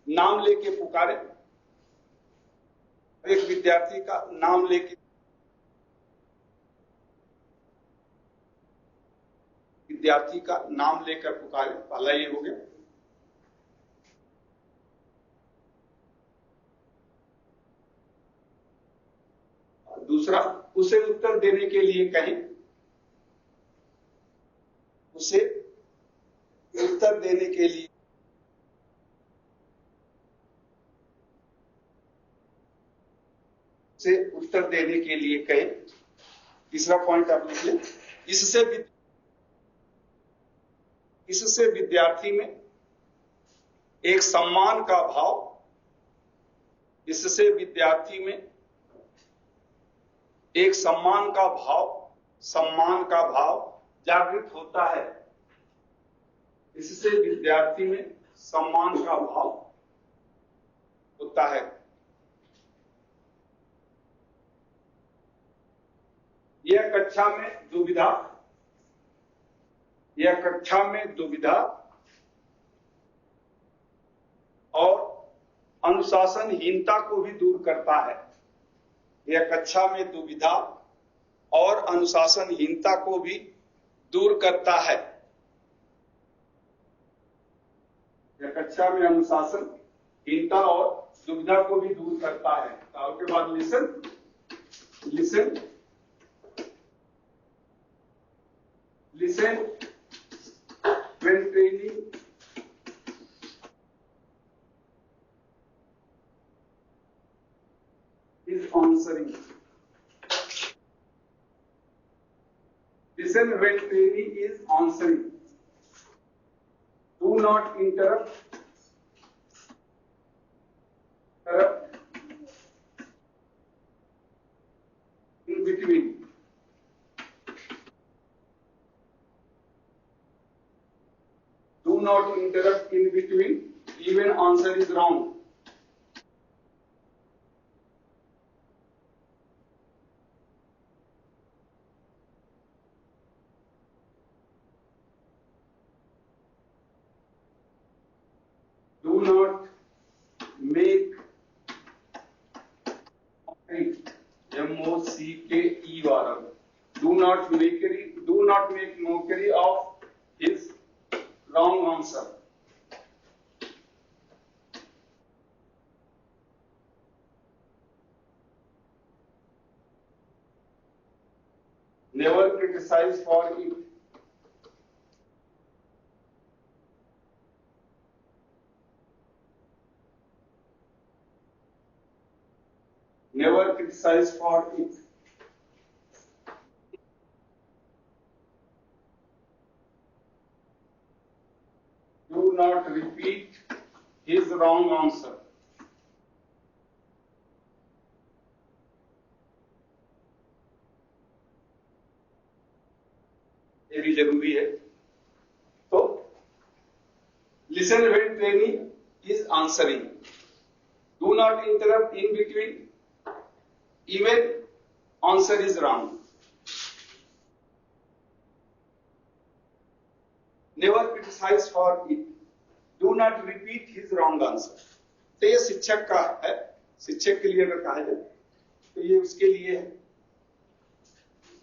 नाम लेके पुकारे, एक विद्यार्थी का नाम लेके पुकारे, पहला ये हो गया। दूसरा, उसे उत्तर देने के लिए कहें, उसे उत्तर देने के लिए कहें। तीसरा पॉइंट आप लिख लें, इससे विद्यार्थी में एक सम्मान का भाव जागृत होता है। इससे विद्यार्थी में सम्मान का भाव होता है। यह कक्षा में दुविधा और अनुशासनहीनता को भी दूर करता है। यह कक्षा में दुविधा और अनुशासनहीनता को भी दूर करता है। यह कक्षा में अनुशासनहीनता और दुविधा को भी दूर करता है। तो उसके बाद listen when training is answering. Listen when training is answering. Do not interrupt in between. Do not interrupt in between, even answer is wrong. Do not make M-O-C-K-E-R. Do not make mockery of his wrong answer. never criticize for it. Never criticize for it. Do not repeat his wrong answer. ये भी जरूरी है. तो listen when trainee is answering. Do not interrupt in between, even answer is wrong. Never criticize for it. Do not repeat his wrong answer. तो ये शिक्षक का है, शिक्षक के लिए अगर कहा जाए तो ये उसके लिए है.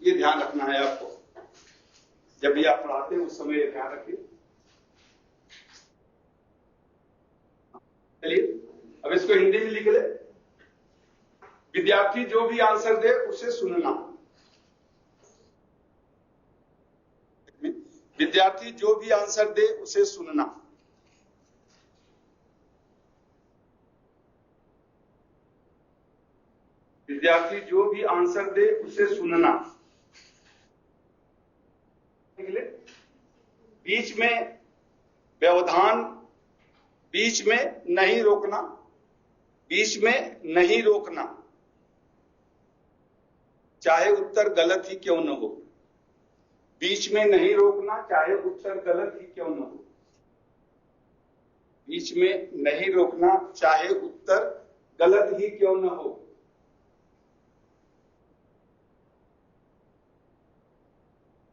ये ध्यान रखना है आपको जब भी आप पढ़ाते हैं, उस समय ध्यान रखिए. चलिए अब इसको हिंदी में लिख ले. विद्यार्थी जो भी आंसर दे उसे सुनना. विद्यार्थी जो भी आंसर दे उसे सुनना. विद्यार्थी जो भी आंसर दे उसे सुनना. बीच में व्यवधान, बीच में नहीं रोकना, बीच में नहीं रोकना, चाहे उत्तर गलत ही क्यों न हो. बीच में नहीं रोकना चाहे उत्तर गलत ही क्यों न हो. बीच में नहीं रोकना चाहे उत्तर गलत ही क्यों न हो.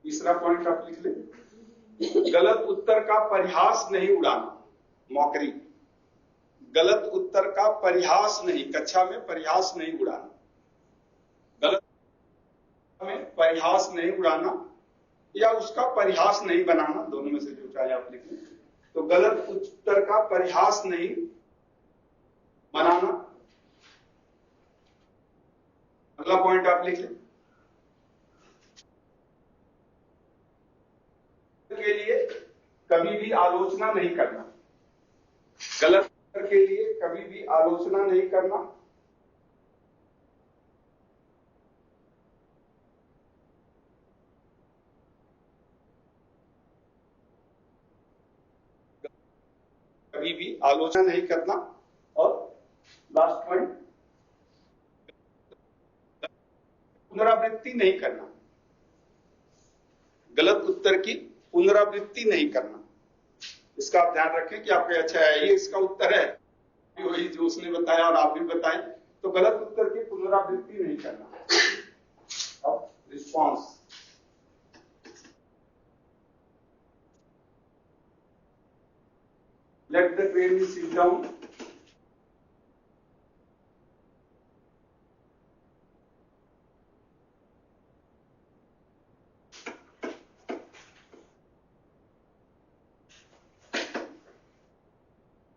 तीसरा पॉइंट आप लिख लें. गलत उत्तर का परिहास नहीं उड़ाना. मौकरी. गलत उत्तर का परिहास नहीं, कक्षा में परिहास नहीं उड़ाना. गलत में परिहास नहीं उड़ाना या उसका परिहास नहीं बनाना, दोनों में से जो चाहे आप लिख लें. तो गलत उत्तर का परिहास नहीं बनाना. अगला पॉइंट आप लिख लें. के लिए कभी भी आलोचना नहीं करना. गलत उत्तर के लिए कभी भी आलोचना नहीं करना. कभी भी आलोचना नहीं करना. और लास्ट पॉइंट, पुनरावृत्ति नहीं करना. गलत उत्तर की पुनरावृत्ति नहीं करना. इसका आप ध्यान रखें कि आपके अच्छा है ये इसका उत्तर है, वही जो उसने बताया और आप भी बताएं, तो गलत उत्तर की पुनरावृत्ति नहीं करना. अब response. Let the trainee sit down.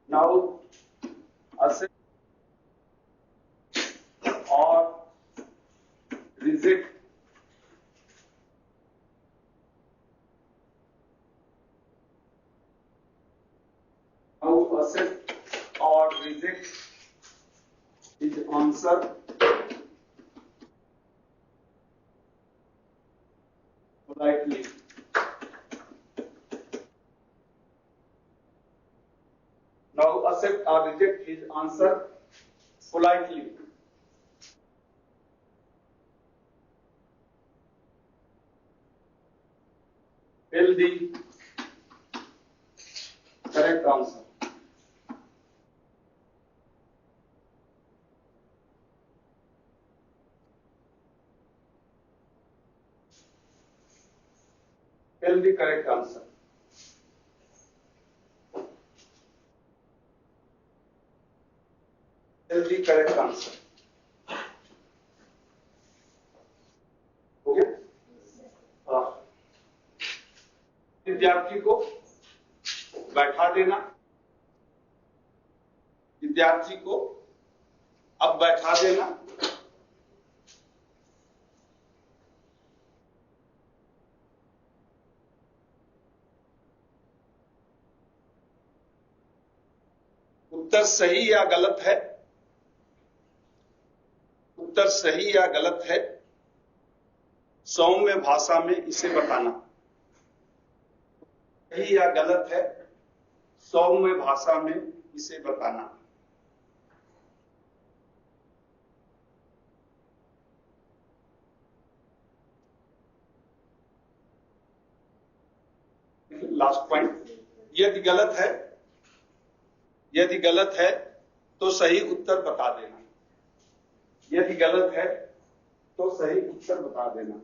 Now, accept or reject his answer politely. Now accept or reject his answer politely. Tell the correct answer. Tell the correct answer. Tell the correct answer. Okay? विद्यार्थी को बैठा देना. विद्यार्थी को अब बैठा देना. उत्तर सही या गलत है? उत्तर सही या गलत है? सौम्य भाषा में इसे बताना। सही या गलत है? सौम्य भाषा में इसे बताना। लास्ट पॉइंट, यदि गलत है तो सही उत्तर बता देना। यदि गलत है तो सही उत्तर बता देना।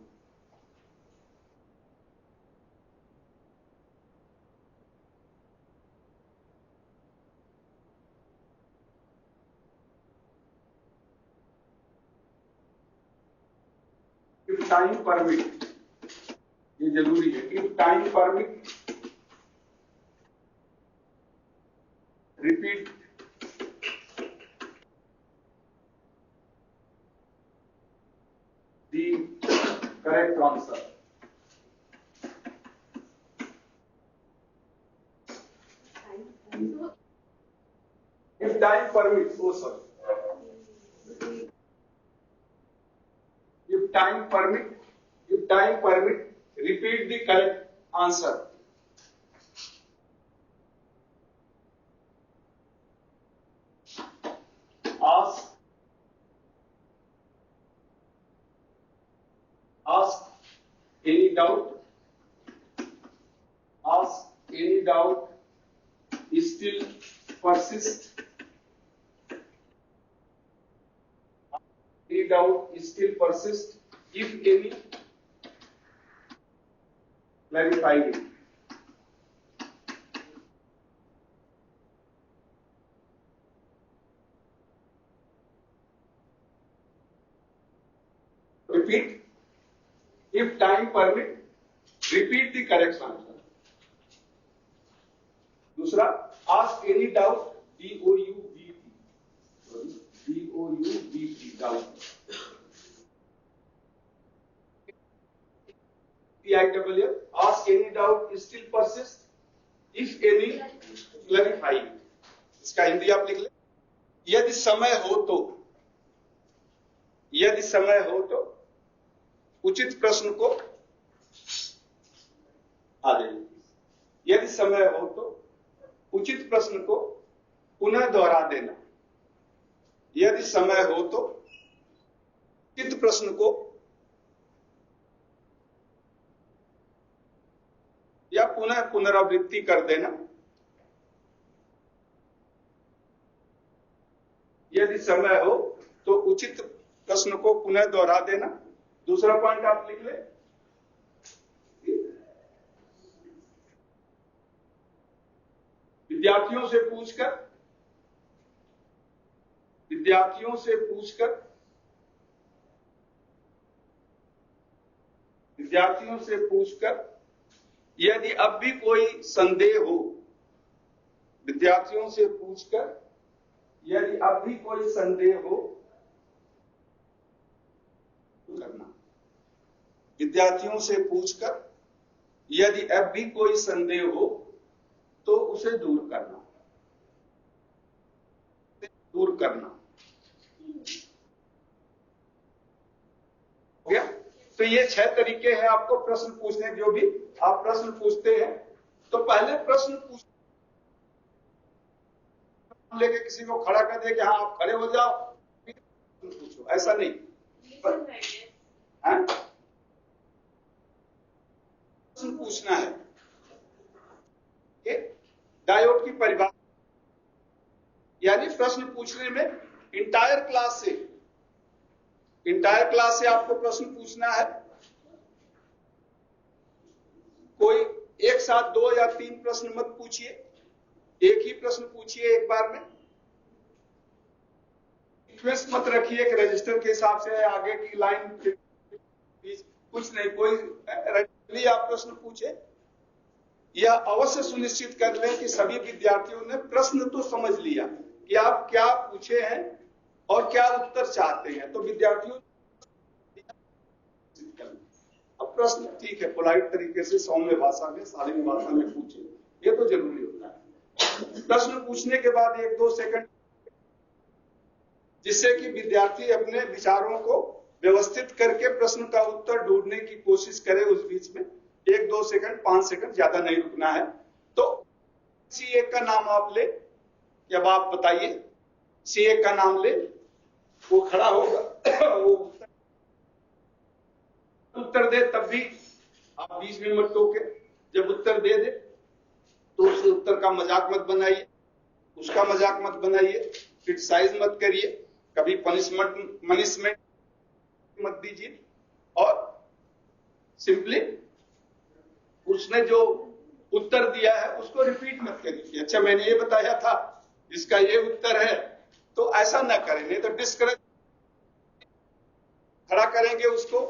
इफ टाइम परमिट, ये जरूरी है। If time permit, repeat the correct answer. If time permits, oh sorry. If time permit, repeat the correct answer. Ask any doubt. Ask any doubt. Still persist. Any doubt still persist. If any, clarify it. Repeat. If time permit, repeat the correct answer. दूसरा, ask any doubt. D-O-U-B-T, doubt. P-I-W-L, ask any doubt still persist. If any, clarify. इसका हिंदी आप लिख ले। यदि समय हो तो उचित प्रश्न को यदि समय हो तो उचित प्रश्न को पुनः दोहरा देना। यदि समय हो तो उचित प्रश्न को या पुनः पुनरावृत्ति कर देना। यदि समय हो तो उचित प्रश्न को पुनः दोहरा देना। दूसरा पॉइंट आप लिख ले। विद्यार्थियों से पूछकर यदि अब भी कोई संदेह हो, विद्यार्थियों से पूछकर यदि अब भी कोई संदेह हो करना। विद्यार्थियों से पूछकर यदि अब भी कोई संदेह हो तो उसे दूर करना। हो गया? तो ये 6 तरीके हैं आपको प्रश्न पूछने। जो भी आप प्रश्न पूछते हैं तो पहले प्रश्न लेके किसी को खड़ा कर दे कि हाँ आप खड़े हो जाओ पूछो, ऐसा नहीं। प्रश्न पूछना है। डायोड की परिभाषा यानी प्रश्न पूछने में इंटायर क्लास से आपको प्रश्न पूछना है। कोई एक साथ 2 या 3 प्रश्न मत पूछिए, एक ही प्रश्न पूछिए एक बार में। रिक्वेस्ट मत रखिए कि रजिस्टर के हिसाब से आगे की लाइन कुछ नहीं, कोई रैंडमली आप प्रश्न पूछे। यह अवश्य सुनिश्चित कर लें कि सभी विद्यार्थियों ने प्रश्न तो समझ लिया कि आप क्या पूछे हैं और क्या उत्तर चाहते हैं। तो विद्यार्थियों अब प्रश्न ठीक है पोलाइट तरीके से सौम्य भाषा में, शालीन भाषा में पूछे, ये तो जरूरी होता है। प्रश्न पूछने के बाद 1-2 सेकंड, जिससे कि विद्यार्थी अपने विचारों को व्यवस्थित करके प्रश्न का उत्तर ढूंढने की कोशिश करे। उस बीच में 1-2 सेकंड, 5 सेकंड, ज्यादा नहीं रुकना है। तो किसी एक का नाम आप ले, जब आप बताइए, किसी एक का नाम ले, वो खड़ा होगा, वो उत्तर दे, तब भी आप बीच में मत टोके। जब उत्तर दे दे तो उस उत्तर का मजाक मत बनाइए, उसका मजाक मत बनाइए, क्रिटिसाइज मत करिए, कभी पनिशमेंट मत दीजिए, और सिंपली उसने जो उत्तर दिया है उसको रिपीट मत करिए। अच्छा, मैंने ये बताया था, इसका ये उत्तर है, तो ऐसा ना करें, नहीं तो डिस्करेज खड़ा करेंगे उसको।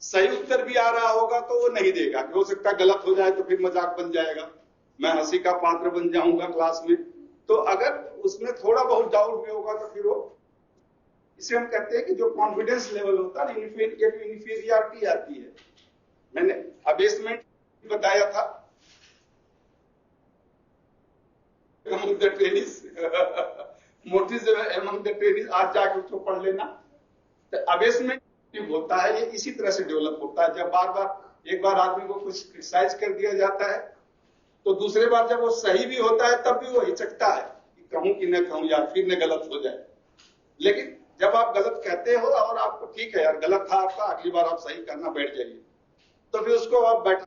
सही उत्तर भी आ रहा होगा तो वो नहीं देगा, कि हो सकता है गलत हो जाए तो फिर मजाक बन जाएगा, मैं हंसी का पात्र बन जाऊंगा क्लास में। तो अगर उसमें थोड़ा बहुत डाउट भी होगा तो फिर वो, इसे हम कहते हैं कि जो कॉन्फिडेंस लेवल होता है, इन्फीरियरिटी आती है। मैंने अबेसमेंट बताया था, among the trainees, motives among the trainees, आज जाके उसको पढ़ लेना। तो अबेसमेंट होता है, ये इसी तरह से डेवलप होता है। जब बार बार एक बार आदमी को कुछ क्रिटिसाइज कर दिया जाता है, तो दूसरे बार जब वो सही भी होता है तब भी वो हिचकता है कि कहूं कि न कहूं, यार फिर न गलत हो जाए। लेकिन जब आप गलत कहते हो और आपको ठीक है यार गलत था आपका, अगली बार आप सही करना बैठ जाइए, तो फिर उसको आप बैठा,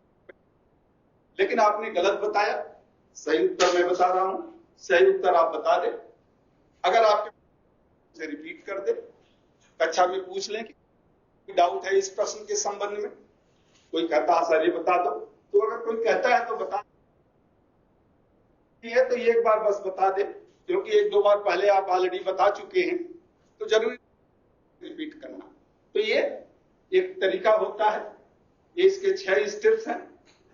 लेकिन आपने गलत बताया, सही उत्तर मैं बता रहा हूं, सही उत्तर आप बता दे। अगर आपके रिपीट कर दे, कक्षा में पूछ लें कि डाउट है इस प्रश्न के संबंध में, कोई कहता सर ये बता दो, तो अगर कोई कहता है तो बता है, तो ये एक बार बस बता दे, क्योंकि 1-2 बार पहले आप ऑलरेडी बता चुके हैं, तो जरूरी रिपीट करना। तो ये एक तरीका होता है, ये इसके 6 स्टेप्स हैं,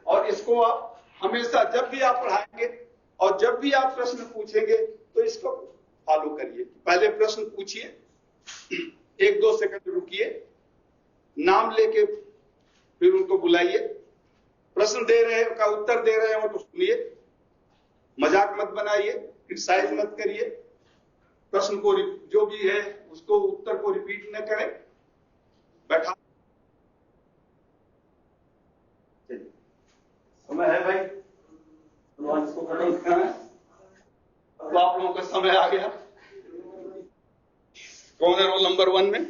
और इसको आप हमेशा जब भी आप पढ़ाएंगे और जब भी आप प्रश्न पूछेंगे तो इसको फॉलो करिए। पहले प्रश्न पूछिए, 1-2 सेकंड रुकिए, नाम लेके फिर उनको बुलाइए, प्रश्न दे रहे हैं का उत्तर दे रहे हो तो सुनिए, मजाक मत बनाइए, क्रिटिसाइज मत करिए, प्रश्न को जो भी है उसको उत्तर को रिपीट न करें, बैठा। समय है भाई, तो इसको खत्म करना है, तो आप लोगों का समय आ गया। कौन है रोल नंबर 1 में?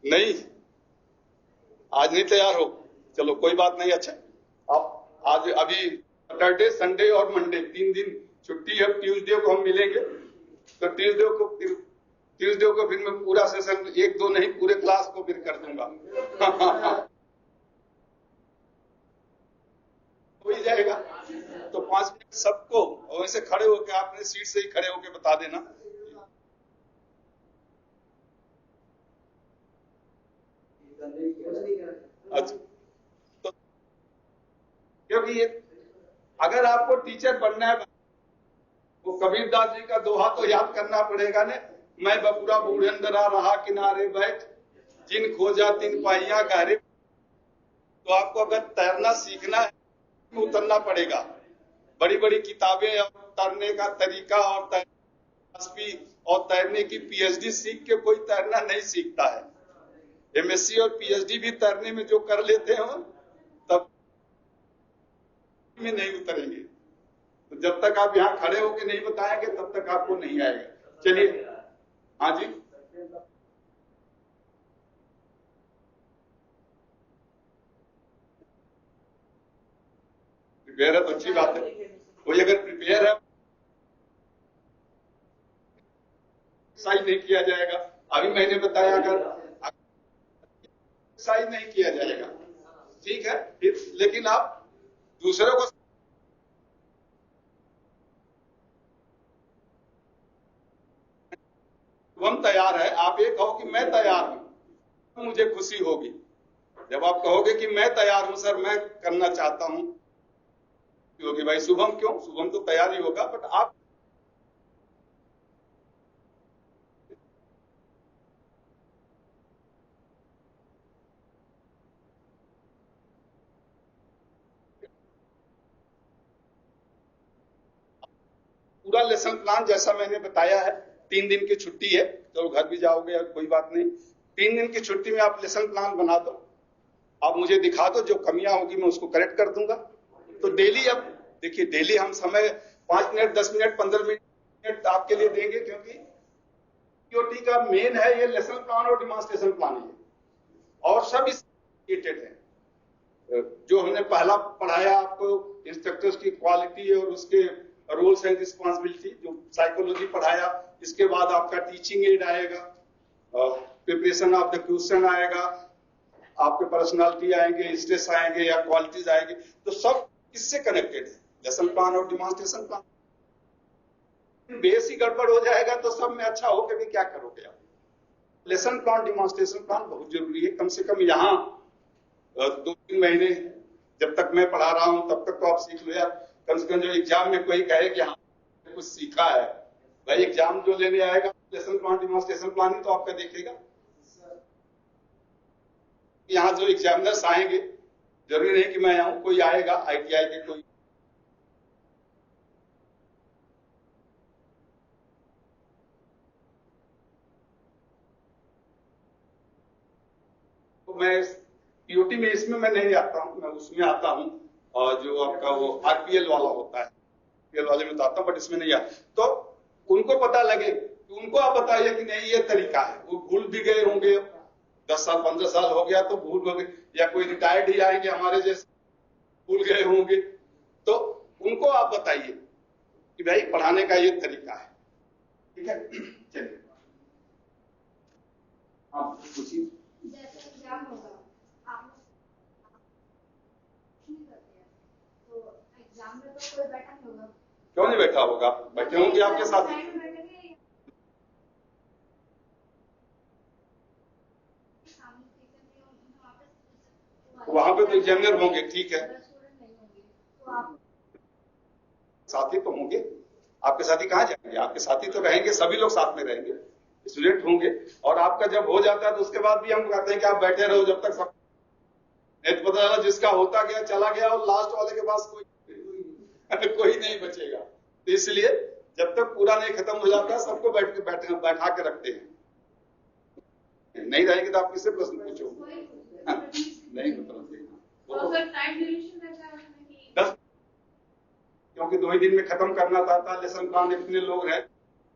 नहीं, आज नहीं तैयार हो, चलो कोई बात नहीं। अच्छा, आप आज अभी सैटरडे, संडे और मंडे 3 दिन छुट्टी है, ट्यूसडे को हम मिलेंगे, तो ट्यूसडे को फिर मैं पूरा सेशन 1-2 नहीं पूरे क्लास को फिर कर दूंगा। हो ही जाएगा। तो 5 मिनट सबको वैसे खड़े होकर, आपने सीट से ही खड़े होकर बता देना। अच्छा, तो क्योंकि ये अगर आपको टीचर बनना है, वो कबीरदास जी का दोहा तो याद करना पड़ेगा ने, मैं बपुरा बूढ़ंदरा रहा किनारे बैठ, जिन खोजा तिन पाइया गहरे। तो आपको अगर तैरना सीखना है तो उतरना पड़ेगा। बड़ी बड़ी किताबें और तैरने का तरीका और और तैरने की पीएचडी सीख के कोई तैरना नहीं सीखता है। एमएससी और पीएचडी भी तैरने में जो कर लेते हो तब में नहीं उतरेंगे। तो जब तक आप यहाँ खड़े होकर नहीं बताएंगे तब तक आपको नहीं आएगा। चलिए, हाँ जी, प्रिपेयर है तो अच्छी बात है। कोई अगर प्रिपेयर है, एक्सरसाइज नहीं किया जाएगा। अभी मैंने बताया अगर एक्सरसाइज नहीं किया जाएगा, ठीक है, लेकिन आप दूसरों को शुभम तैयार है, आप ये कहो कि मैं तैयार हूं, तो मुझे खुशी होगी। जब आप कहोगे कि मैं तैयार हूं सर, मैं करना चाहता हूं, क्योंकि भाई शुभम क्यों, शुभम तो तैयार ही होगा, बट आप पूरा लेसन प्लान जैसा मैंने बताया है, 3 दिन की छुट्टी है तो घर भी जाओगे कोई बात नहीं, 3 दिन की छुट्टी में आप लेसन प्लान बना दो, आप मुझे दिखा दो, जो कमियां होगी मैं उसको करेक्ट कर दूंगा। तो डेली, अब देखिए डेली हम समय 5 मिनट 10 मिनट 15 मिनट आपके लिए देंगे, क्योंकि पीओटी का मेन है ये लेसन प्लान और डिमॉन्स्ट्रेशन प्लान है, और सब रिलेटेड है। जो हमने पहला पढ़ाया आपको इंस्ट्रक्टर्स की क्वालिटी और उसके रोल्स एंड रिस्पॉन्सिबिलिटी, जो साइकोलॉजी पढ़ाया, इसके बाद आपका टीचिंग एड आएगा, प्रिपरेशन ऑफ द क्वेश्चन आएगा, आपके पर्सनालिटी आएंगे, स्ट्रेस आएंगे या क्वालिटीज आएंगे, तो सब किससे कनेक्टेड है, लेसन प्लान और डिमॉन्स्ट्रेशन प्लान। बेस ही गड़बड़ हो जाएगा तो सब में अच्छा हो के भी क्या करोगे आप। लेसन प्लान डिमॉन्स्ट्रेशन प्लान बहुत जरूरी है, कम से कम यहाँ 2-3 महीने जब तक मैं पढ़ा रहा हूं तब तक तो आप सीख लो यार, कम से कम जो एग्जाम में कोई कहे कि हाँ कुछ सीखा है, भाई एग्जाम जो लेने आएगा लेसन प्लान डिमॉन्स्ट्रेशन प्लान ही तो आपका देखेगा। यहाँ जो एग्जामिनर्स आएंगे, जरूरी नहीं कि मैं आऊं, कोई आएगा ITI के कोई, तो मैं पीओटी में इसमें मैं नहीं आता हूं, मैं उसमें आता हूं, और जो आपका वो RPL वाला होता है, RPL वाले में तो आता हूं, बट इसमें नहीं आता। तो उनको पता लगे, उनको आप बताइए कि नहीं ये तरीका है, वो भूल भी गए होंगे, 10 साल 15 साल हो गया तो भूल हो गए, या कोई रिटायर्ड ही आएंगे हमारे जैसे भूल गए होंगे, तो उनको आप बताइए कि भाई पढ़ाने का ये तरीका है, ठीक है। चलिए आप पूछिए। जैसे एग्जाम होगा, आप तो एग्जाम में तो कोई बैठा नहीं होगा। क्यों नहीं बैठा होगा, बैठे होंगे आपके साथ, वहां पे तो एग्जामिनर होंगे, ठीक है, साथी तो होंगे, आपके साथी कहाँ जाएंगे, आपके साथी तो रहेंगे, सभी लोग साथ में रहेंगे, स्टूडेंट होंगे, और आपका जब हो जाता है तो उसके बाद भी हम कहते हैं कि आप बैठे रहो जब तक सब, नहीं तो पता चला जिसका होता गया चला गया और लास्ट वाले के पास कोई नहीं बचेगा। तो इसलिए जब तक पूरा नहीं खत्म हो जाता सबको बैठा के रखते हैं, नहीं रहेंगे तो आप किससे प्रश्न पूछो, नहीं मतलब क्योंकि 2 ही दिन में खत्म करना था लेसन प्लान, इतने लोग हैं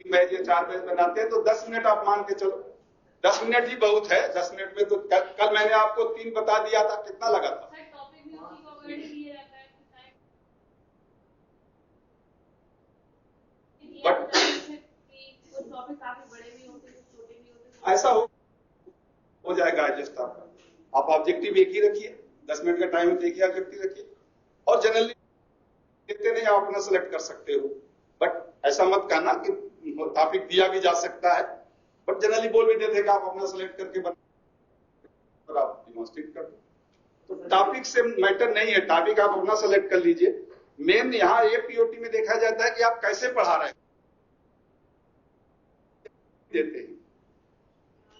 3 बैच या 4 बैच बनाते हैं, तो 10 मिनट आप मान के चलो, 10 मिनट ही बहुत है, 10 मिनट में तो कल मैंने आपको 3 बता दिया था, कितना लगा था। बट ऐसा हो जाएगा एडजस्ट आपका, आप ऑब्जेक्टिव एक ही रखिए, 10 मिनट का टाइम देखिए, ऑब्जेक्टिव रखिए, और जनरली देखते नहीं आप अपना सेलेक्ट कर सकते हो, बट ऐसा मत कहना कि टॉपिक दिया भी जा सकता है, बट जनरली बोल भी देते कि आप अपना सेलेक्ट करके और आप डिमॉन्स्ट्रेट कर दो, तो टॉपिक से मैटर नहीं है, टॉपिक आप अपना सेलेक्ट कर लीजिए। मेन यहाँ ये पीओटी में देखा जाता है कि आप कैसे पढ़ा रहे हैं, देते हैं,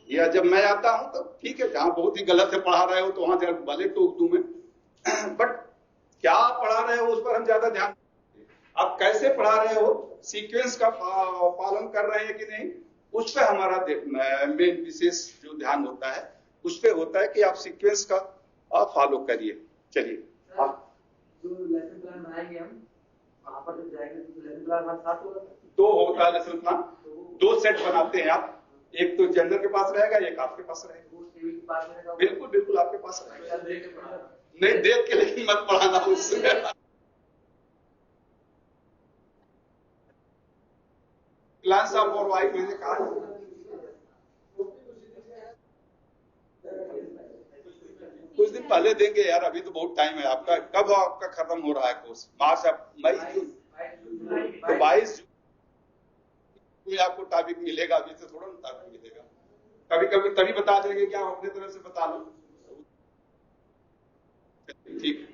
या जब मैं आता हूं तो ठीक है, जहां बहुत ही गलत है पढ़ा रहे हो तो वहां भले टोक दूं मैं, बट क्या पढ़ा रहे हो उस पर हम ज्यादा ध्यान, आप कैसे पढ़ा रहे हो, सीक्वेंस का पालन कर रहे हैं कि नहीं, उस पर हमारा मेन विशेष जो ध्यान होता है उस पर होता है कि आप सीक्वेंस का फॉलो करिए। चलिए जो लेसन प्लान बनाएंगे हम वहां पर जब जाएंगे तो लेसन प्लान हमारे साथ होगा, 2 होता है लेसन प्लान, 2 सेट बनाते हैं आप, एक तो जनरल के पास रहेगा, एक आपके पास रहेगा, बिल्कुल बिल्कुल आपके पास रहेगा, नहीं देख के लेकिन मत पढ़ाना उससे। क्लास ऑफ और वाई मैंने कहा कुछ दिन पहले देंगे यार, अभी तो बहुत टाइम है आपका, कब आपका खत्म हो रहा है कोर्स, मार्च, मई, जून, तो 22 जून आपको टॉपिक मिलेगा, अभी से थोड़ा ना टॉपिक मिलेगा, कभी कभी तभी बता देंगे कि आप अपने तरफ से बता लो, ठीक।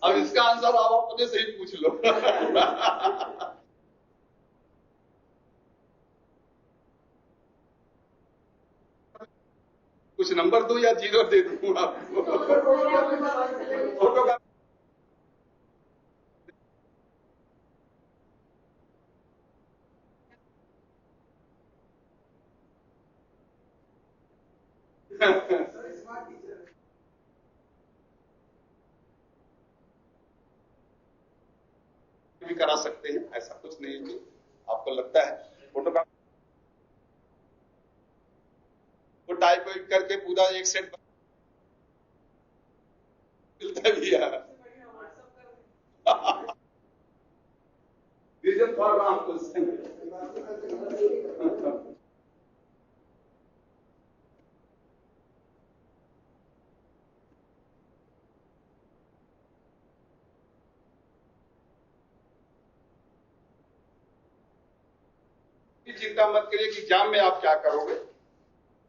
अब इसका आंसर सब आप अपने से ही पूछ लो। कुछ नंबर दो या 0 दे दूं आपको? फोटो का भी करा सकते हैं, ऐसा कुछ नहीं है कि आपको लगता है फोटो का वो टाइपराइट करके पूरा एक सेट मिलता भी है। रीजन फॉर राम क्वेश्चन। चिंता मत करिए कि एग्जाम में आप क्या करोगे।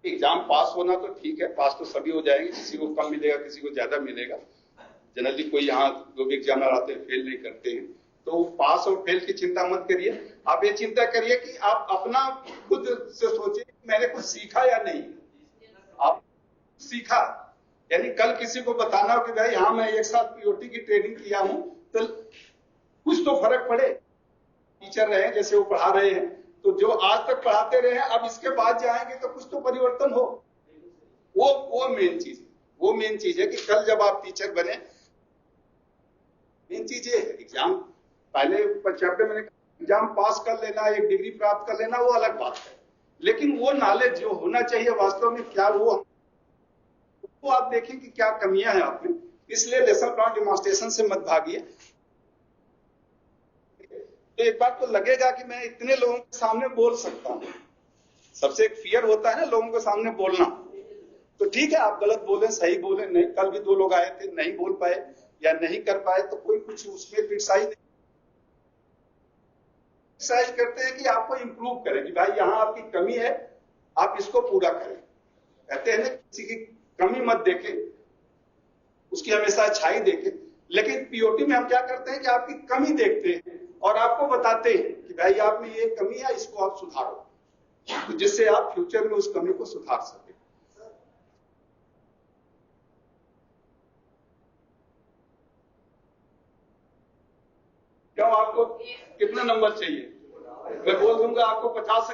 एग्जाम पास होना तो ठीक है, पास तो सभी हो जाएंगे, किसी को कम मिलेगा किसी को ज्यादा मिलेगा। जनरली कोई यहाँ लोग एग्जामिनर आते हैं फेल नहीं करते हैं, तो पास और फेल की चिंता मत करिए। आप ये चिंता करिए कि आप अपना खुद से सोचिए मैंने कुछ सीखा या नहीं। आप सीखा यानी कल किसी को बताना हो कि भाई हाँ मैं 1 साल पीओटी की ट्रेनिंग किया हूं, तो कुछ तो फर्क पड़े। टीचर रहे जैसे वो पढ़ा रहे हैं, तो जो आज तक पढ़ाते रहे हैं अब इसके बाद जाएंगे तो कुछ तो परिवर्तन हो। वो मेन चीज है। वो मेन चीज है कि कल जब आप टीचर बने, मेन चीज है एग्जाम। पहले चैप्टर मैंने एग्जाम पास कर लेना, एक डिग्री प्राप्त कर लेना, वो अलग बात है, लेकिन वो नॉलेज जो होना चाहिए वास्तव में क्या वो आप देखें कि क्या कमियां हैं आप में। इसलिए लेसन प्लान डिमॉन्स्ट्रेशन से मत भागिए। तो एक बात तो लगेगा कि मैं इतने लोगों के सामने बोल सकता हूं, सबसे एक फियर होता है ना लोगों के सामने बोलना। तो ठीक है आप गलत बोले सही बोले, नहीं कल भी 2 लोग आए थे नहीं बोल पाए या नहीं कर पाए, तो कोई कुछ उसमें क्रिटिसाइज नहीं, क्रिटिसाइज करते हैं कि आपको इंप्रूव करें कि भाई यहां आपकी कमी है आप इसको पूरा करें। कहते हैं ना किसी की कमी मत देखें, उसकी हमेशा अच्छाई देखें। लेकिन पीओटी में हम क्या करते हैं कि आपकी कमी देखते हैं और आपको बताते हैं कि भाई आप में ये कमी है, इसको आप सुधारो, तो जिससे आप फ्यूचर में उस कमी को सुधार सकें। क्यों आपको कितना नंबर चाहिए? मैं बोल दूंगा आपको 50 से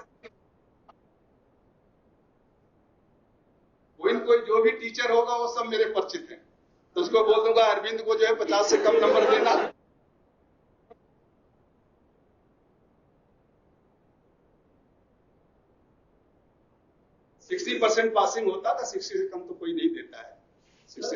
कोई जो भी टीचर होगा वो सब मेरे परिचित हैं, तो उसको बोल दूंगा अरविंद को जो है 50 से कम नंबर देना। सिक्सटी 60% पासिंग होता था, 60 से कम तो कोई नहीं देता है। 60 से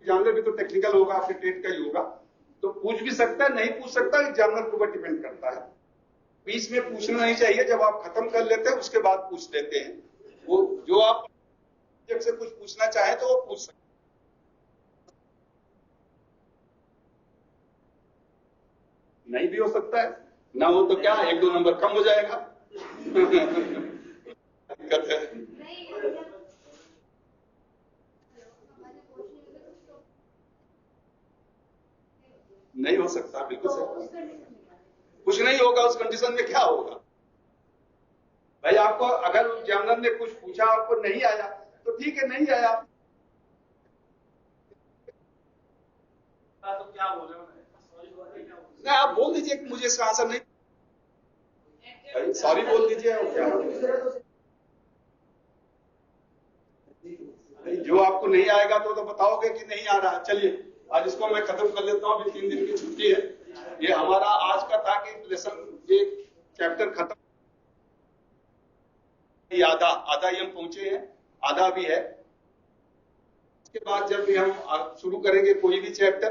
एग्जामिनर भी तो टेक्निकल होगा, आपके टेट का ही होगा, तो पूछ भी सकता है नहीं पूछ सकता, एग्जामिनर के ऊपर डिपेंड करता है। बीच में पूछना नहीं चाहिए, जब आप खत्म कर लेते हैं उसके बाद पूछ लेते हैं। वो जो आप से कुछ पूछना चाहे तो वो पूछ सकते, नहीं भी हो सकता है, ना हो तो क्या 1-2 नंबर कम हो जाएगा। दिक्कत है। नहीं हो सकता, बिल्कुल सही। कुछ नहीं होगा उस कंडीशन में, क्या होगा भाई? आपको अगर एग्जामिनर ने कुछ पूछा आपको नहीं आया तो ठीक है नहीं आया, तो क्या बोले ना आप बोल दीजिए कि मुझे इसका आंसर नहीं, सॉरी बोल दीजिए। और क्या जो आपको नहीं आएगा तो बताओगे कि नहीं आ रहा। चलिए आज इसको मैं खत्म कर लेता हूं, अभी 3 दिन की छुट्टी है। ये हमारा आज का था कि लेसन ये चैप्टर खत्म, आधा ही हम पहुंचे हैं, आधा भी है। इसके बाद जब भी हम शुरू करेंगे कोई भी चैप्टर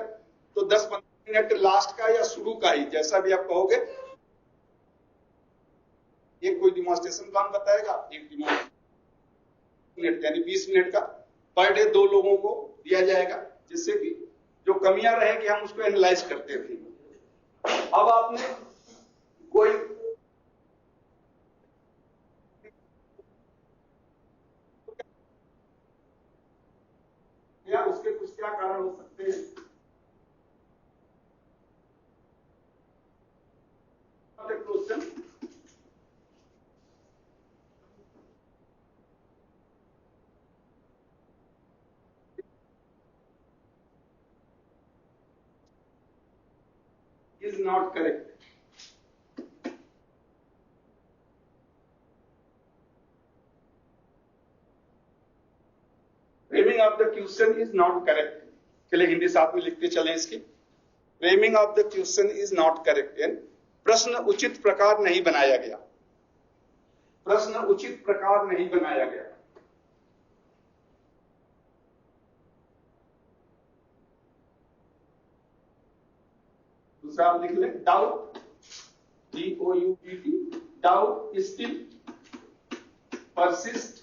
तो 10-15 मिनट लास्ट का या शुरू का ही, जैसा भी आप कहोगे, एक कोई डिमॉन्स्ट्रेशन प्लान बताएगा, एक मिनट यानी 20 मिनट का पर डे 2 लोगों को दिया जाएगा, जिससे कि जो कमियां रहेंगी हम उसको एनालाइज करते थे। अब आपने कोई क्या कारण हो सकते हैं? Question is not correct. Framing of the question is not correct. चलिए हिंदी साथ में लिखते चलें इसकी. Framing of the question is not correct. प्रश्न उचित प्रकार नहीं बनाया गया. प्रश्न उचित प्रकार नहीं बनाया गया. दूसरा आप लिख लें, doubt, DOUBT, doubt still persist.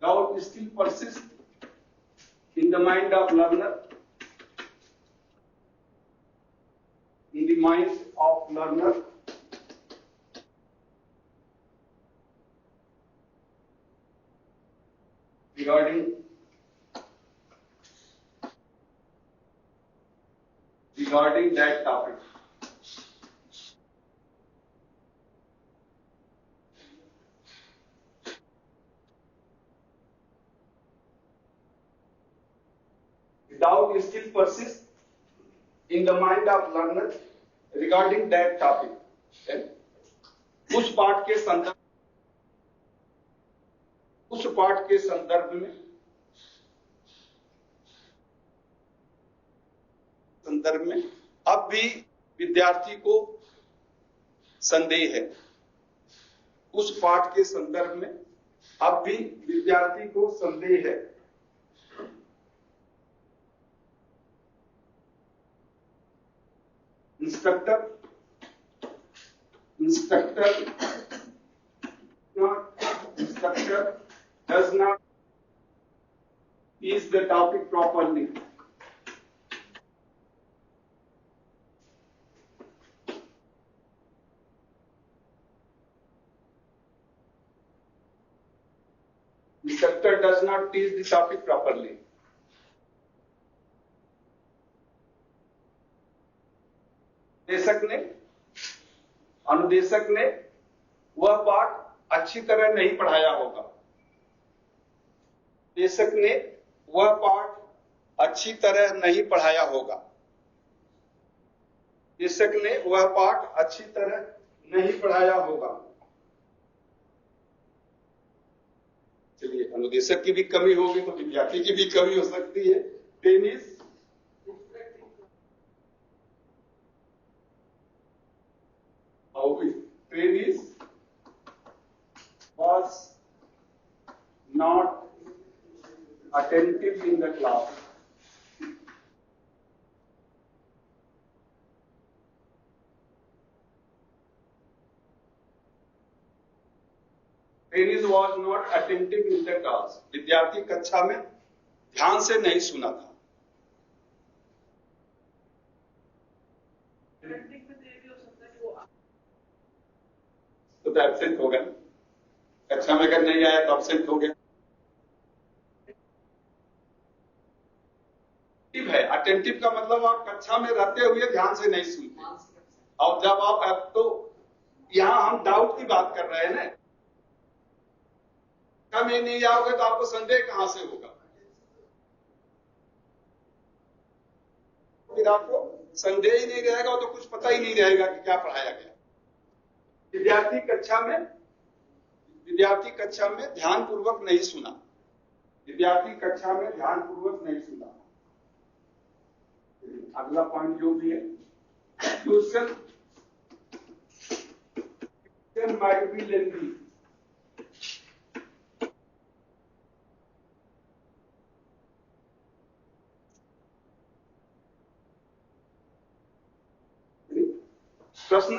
Doubt still persists in the mind of learner. In the mind of learner. Regarding that topic. Doubt still persists in the mind of learner regarding that topic. उस पाठ के संदर्भ में अब भी विद्यार्थी को संदेह है. उस पाठ के संदर्भ में अब भी विद्यार्थी को संदेह है. Instructor does not teach the topic properly. Instructor does not teach the topic properly. अनुदेशक ने वह पाठ अच्छी तरह नहीं पढ़ाया होगा. देशक ने वह पाठ अच्छी तरह नहीं पढ़ाया होगा. देशक ने वह पाठ अच्छी तरह नहीं पढ़ाया होगा. चलिए, अनुदेशक की भी कमी होगी तो विद्यार्थी की भी कमी हो सकती है. Tennis was not attentive in the class. Dennis was not attentive in the class. विद्यार्थी कक्षा में ध्यान से नहीं सुना था. तो एब्सेंट हो गया. कक्षा में अगर नहीं आया तो एब्सेंट हो गया. अटेंटिव का मतलब आप कक्षा में रहते हुए ध्यान से नहीं सुनते. और जब आप तो यहां हम डाउट की बात कर रहे हैं ना. कक्षा में नहीं आओगे तो आपको संदेह कहां से होगा? फिर आपको संदेह ही नहीं रहेगा तो कुछ पता ही नहीं रहेगा कि क्या पढ़ाया गया. विद्यार्थी कक्षा में ध्यानपूर्वक नहीं सुना. विद्यार्थी कक्षा में ध्यानपूर्वक नहीं सुना. अगला पॉइंट जो भी है, क्वेश्चन might be lengthy. प्रश्न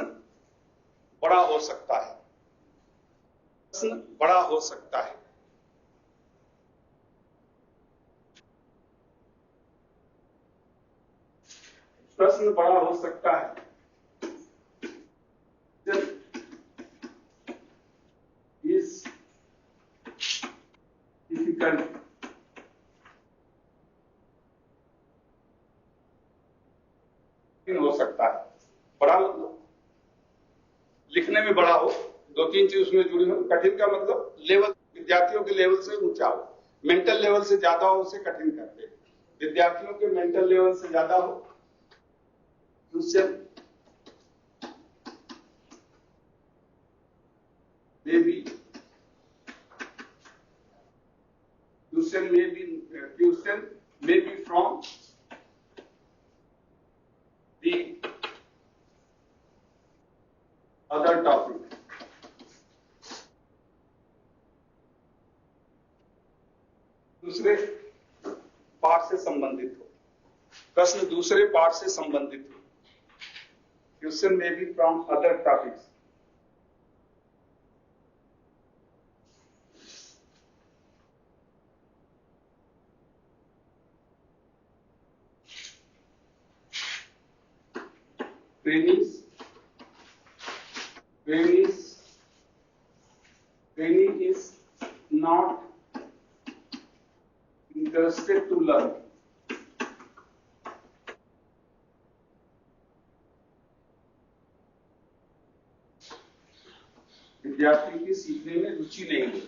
बड़ा हो सकता है. प्रश्न बड़ा हो सकता है. प्रश्न बड़ा हो सकता है. is difficult. बड़ा मतलब लिखने में बड़ा हो, 2-3 चीज उसमें जुड़ी हो। कठिन का मतलब लेवल, विद्यार्थियों के लेवल से ऊंचा हो, मेंटल लेवल से ज्यादा हो, उसे कठिन करते हैं। विद्यार्थियों के मेंटल लेवल से ज्यादा हो, question may be from the other topic. दूसरे पाठ से संबंधित हो, प्रश्न दूसरे पाठ से संबंधित हो। Question may be from other topics. Trainee is not interested to learn. विद्यार्थी की सीखने में रुचि नहीं है,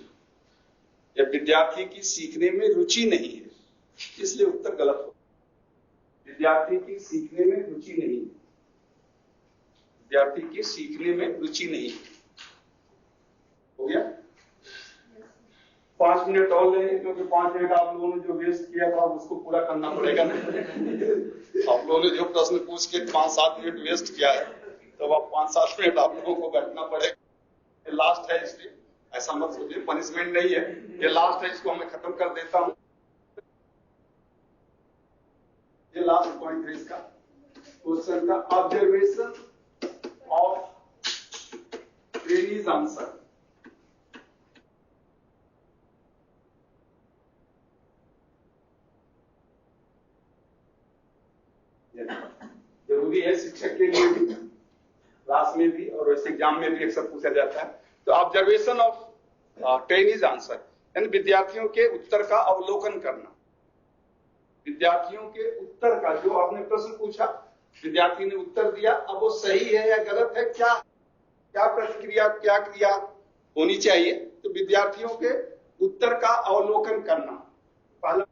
या विद्यार्थी की सीखने में रुचि नहीं है, इसलिए उत्तर गलत हो। विद्यार्थी की सीखने में रुचि नहीं है, विद्यार्थी की सीखने में रुचि नहीं है। हो गया? 5 मिनट और लेंगे, क्योंकि 5 मिनट आप लोगों ने जो वेस्ट किया था उसको पूरा करना पड़ेगा ना। आप लोगों ने जो प्रश्न पूछ के 5-7 मिनट वेस्ट किया है, तो अब 5-7 मिनट आप लोगों को बैठना पड़ेगा। ये लास्ट है, इसलिए ऐसा मत सोचिए, पनिशमेंट नहीं है, ये लास्ट है, इसको मैं खत्म कर देता हूं। ये लास्ट पॉइंट है इसका क्वेश्चन का। Observation of trainees answer. जरूरी है शिक्षक के लिए भी, क्लास में भी और वैसे एग्जाम में भी अक्सर पूछा जाता है। तो ऑब्जर्वेशन ऑफ ट्रेनीज आंसर यानी विद्यार्थियों के उत्तर का अवलोकन करना। विद्यार्थियों के उत्तर का, जो आपने प्रश्न पूछा, विद्यार्थी ने उत्तर दिया, अब वो सही है या गलत है, क्या क्या प्रतिक्रिया, क्या क्रिया होनी चाहिए, तो विद्यार्थियों के उत्तर का अवलोकन करना। पहला,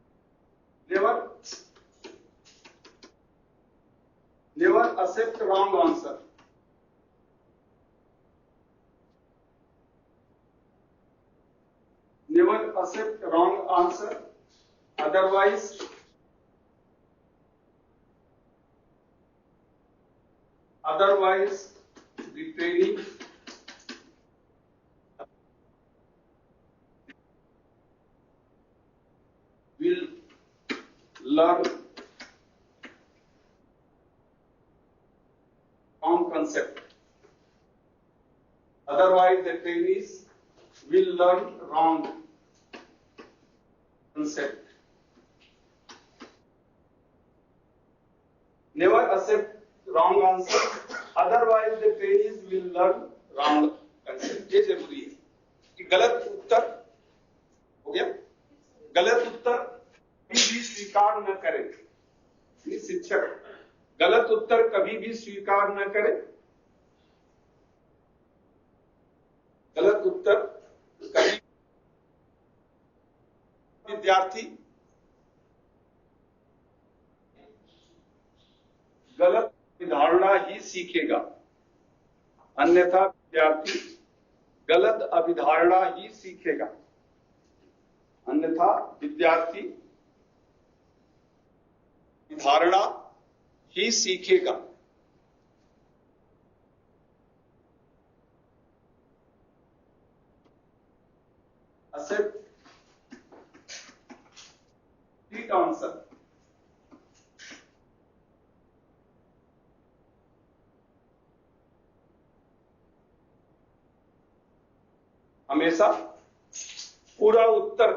never accept wrong answer. Never accept wrong answer, otherwise the trainee will learn wrong concept. Otherwise, the trainees will learn wrong concept. Never accept wrong answer. Otherwise, the trainees will learn wrong concept. ये जरूरी है कि गलत उत्तर हो गया, गलत उत्तर कभी भी स्वीकार न करें। शिक्षक गलत उत्तर कभी भी स्वीकार न करे। गलत उत्तर कभी, विद्यार्थी गलत अभिधारणा ही सीखेगा, अन्यथा विद्यार्थी गलत अभिधारणा ही सीखेगा, अन्यथा विद्यार्थी धारणा ही सीखेगा। Accept the answer. हमेशा पूरा उत्तर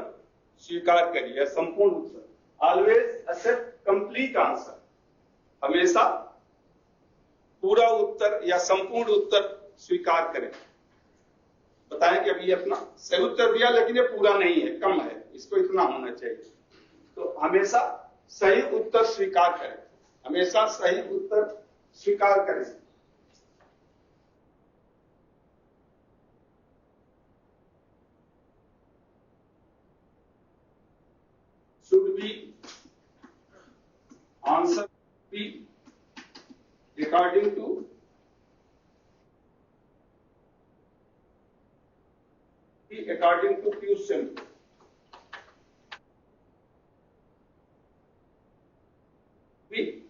स्वीकार करिए, संपूर्ण उत्तर। Always accept complete answer. हमेशा पूरा उत्तर या संपूर्ण उत्तर स्वीकार करें। बताएं कि अभी अपना सही उत्तर दिया, लेकिन ये पूरा नहीं है, कम है, इसको इतना होना चाहिए। तो हमेशा सही उत्तर स्वीकार करें, हमेशा सही उत्तर स्वीकार करें। should be answer be according to question. Be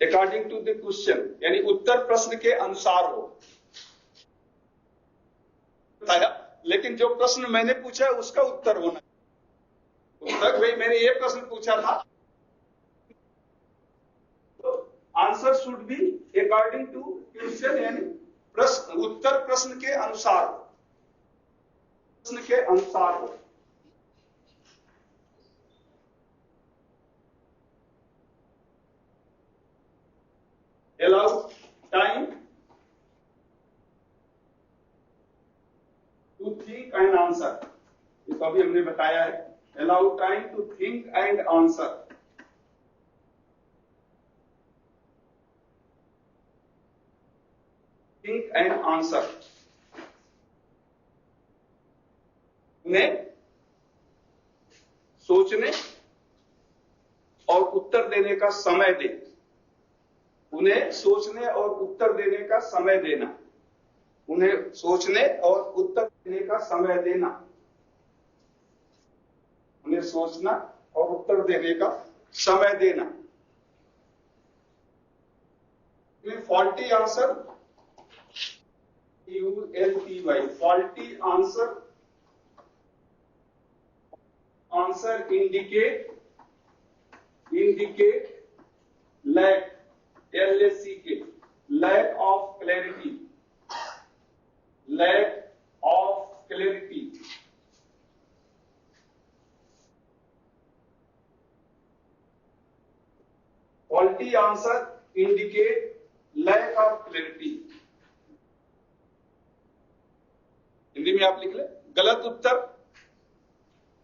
according to the question, यानी उत्तर प्रश्न के अनुसार हो। बताया, लेकिन जो प्रश्न मैंने पूछा है उसका उत्तर होना। उत्तर भाई मैंने ये प्रश्न पूछा था, तो answer should be according to question, यानी प्रश्न उत्तर प्रश्न के अनुसार हो, प्रश्न के अनुसार हो। Allow time to think and answer, ये तो अभी हमने बताया है। Allow time to think and answer, think and answer, उन्हें सोचने और उत्तर देने का समय दे, उन्हें सोचने और उत्तर देने का समय देना, उन्हें सोचने और उत्तर देने का समय देना, उन्हें सोचना और उत्तर देने का समय देना। Faulty answer, ULTY, faulty answer, answer indicate lack, LACK, lack of clarity, lack of clarity, faulty answer indicate lack of clarity। Hindi में आप लिख ले, गलत उत्तर,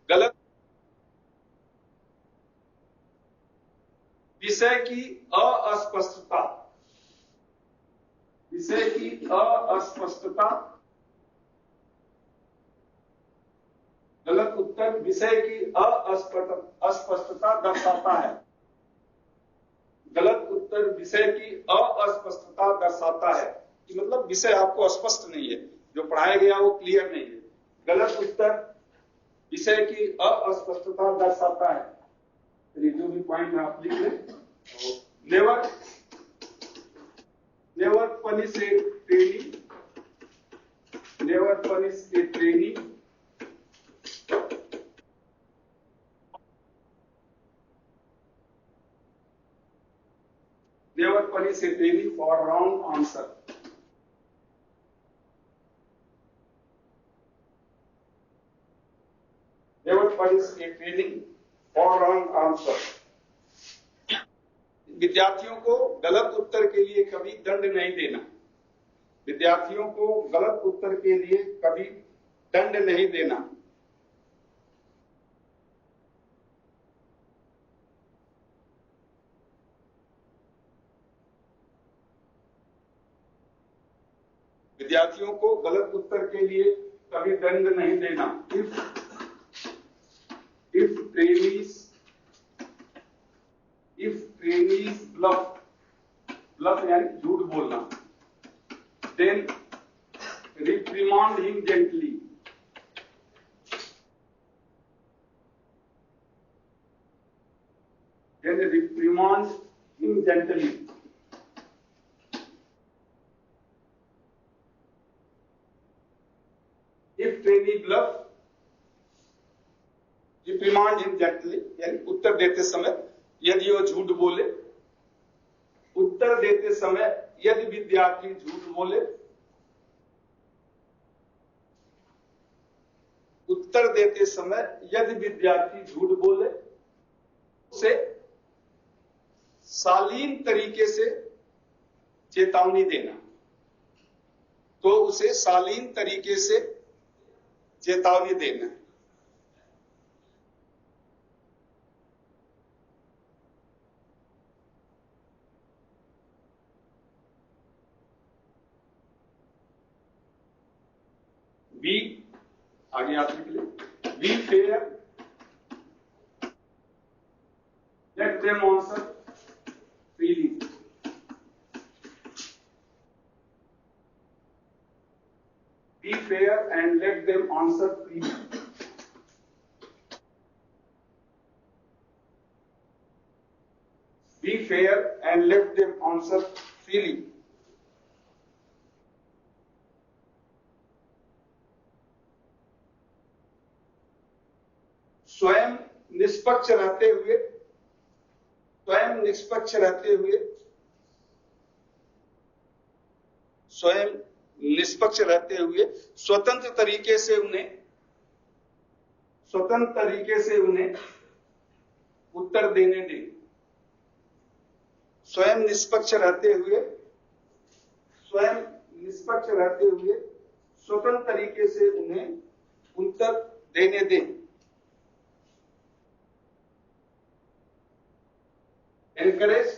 गलत विषय की अस्पष्टता, विषय की अस्पष्टता, गलत उत्तर विषय की अस्पष्टता दर्शाता है, गलत उत्तर विषय की अस्पष्टता दर्शाता है, कि मतलब विषय आपको स्पष्ट नहीं है, जो पढ़ाया गया वो क्लियर नहीं है। गलत उत्तर विषय की अस्पष्टता दर्शाता है। जो भी पॉइंट आप लिख लें। Never punish a trainee, never punish a trainee, never punish a trainee for wrong answer, never punish a trainee for wrong answer. विद्यार्थियों को गलत उत्तर के लिए कभी दंड नहीं देना, विद्यार्थियों को गलत उत्तर के लिए कभी दंड नहीं देना। विद्यार्थियों को गलत उत्तर के लिए कभी दंड नहीं देना। If trainees bluff यानी झूठ बोलना, then reprimand him gently, then reprimand him gently। If trainee bluff, reprimand him gently, यानी उत्तर देते समय यदि वो झूठ बोले, उत्तर देते समय यदि विद्यार्थी झूठ बोले, उत्तर देते समय यदि विद्यार्थी झूठ बोले, उसे शालीन तरीके से चेतावनी देना, तो उसे शालीन तरीके से चेतावनी देना। बी, आगे आप लिख लें, be fair them answer freely. Be fair and let them answer freely. Be fair and let them answer freely. स्वयं निष्पक्ष रहते हुए स्वतंत्र तरीके से उन्हें उत्तर देने दें। स्वयं निष्पक्ष रहते हुए स्वतंत्र तरीके से उन्हें उत्तर देने दें। Encourage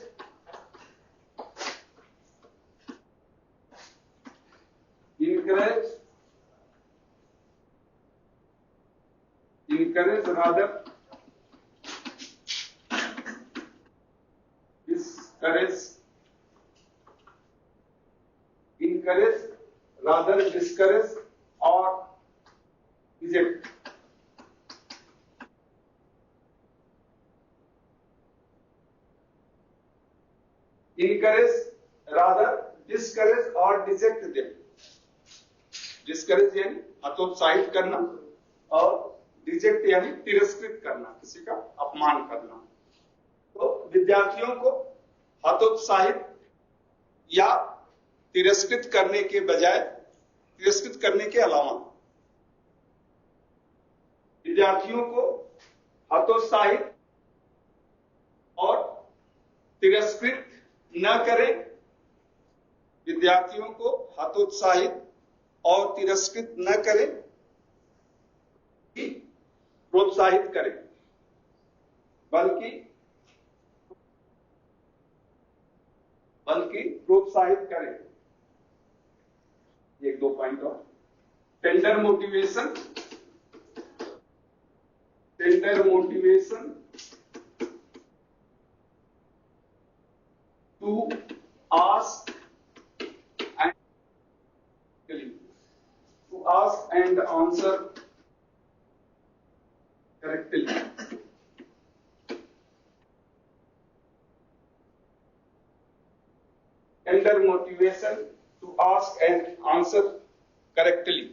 rather discourage or reject. Encourage rather discourage or reject them. Discourage यानी हतोत्साहित करना और रिजेक्ट यानी तिरस्कृत करना, किसी का अपमान करना। तो विद्यार्थियों को हतोत्साहित या तिरस्कृत करने के बजाय, तिरस्कृत करने के अलावा विद्यार्थियों को हतोत्साहित और तिरस्कृत न करें। विद्यार्थियों को हतोत्साहित और तिरस्कृत न करें, प्रोत्साहित करें, बल्कि प्रोत्साहित करें। एक दो पॉइंट और। Tender motivation to ask and answer correctly. Tender motivation to ask and answer correctly.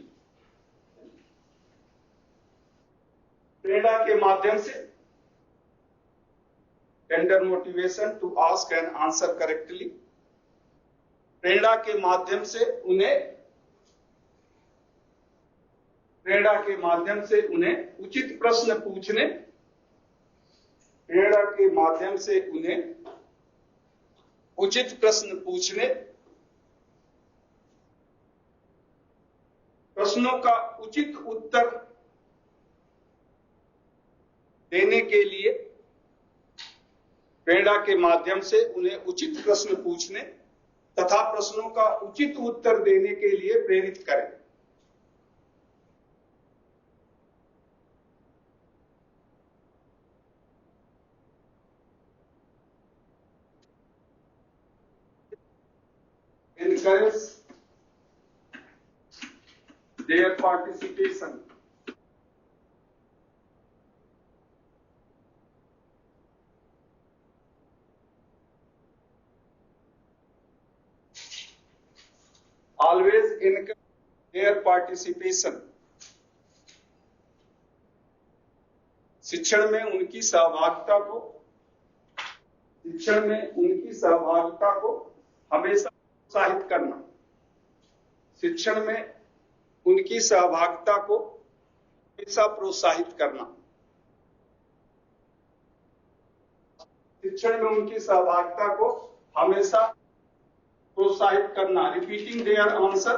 प्रेरणा के माध्यम से tender motivation to ask and answer correctly, प्रेरणा के माध्यम से उन्हें उचित प्रश्न पूछने, प्रेरणा के माध्यम से उन्हें उचित प्रश्न पूछने, प्रश्नों का उचित उत्तर देने के लिए प्रेरणा के माध्यम से उन्हें उचित प्रश्न पूछने तथा प्रश्नों का उचित उत्तर देने के लिए प्रेरित करें। Encourage their participation. Always encourage their participation. शिक्षण में उनकी सहभागिता को हमेशा प्रोत्साहित करना। शिक्षण में उनकी सहभागिता को हमेशा प्रोत्साहित करना। शिक्षण में उनकी सहभागिता को हमेशा प्रोत्साहित करना। Repeating their answer,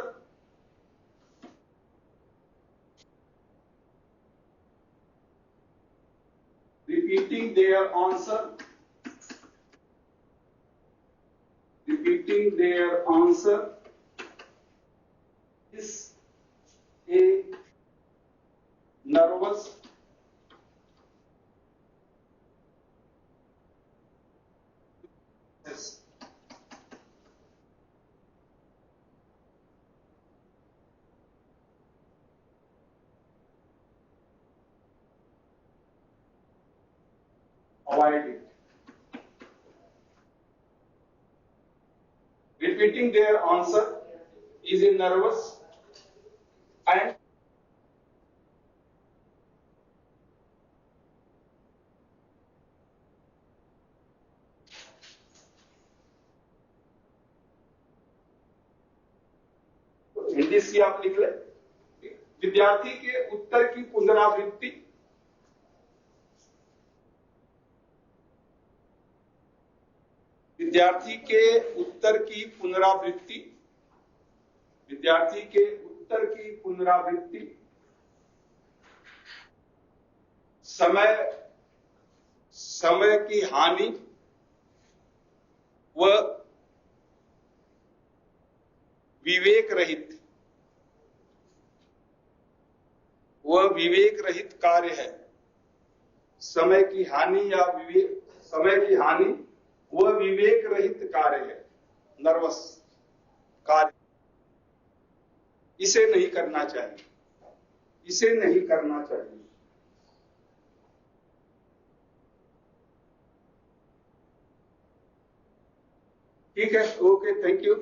repeating their answer is a nervous avoid it. Repeating their answer is a nervous and Hindi से आप लिख ले। विद्यार्थी के उत्तर की पुनरावृत्ति विद्यार्थी के उत्तर की पुनरावृत्ति विद्यार्थी के उत्तर की पुनरावृत्ति समय की हानि व विवेक रहित कार्य है। समय की हानि व विवेक रहित कार्य है, नर्वस कार्य। इसे नहीं करना चाहिए। ठीक है, ओके, थैंक यू।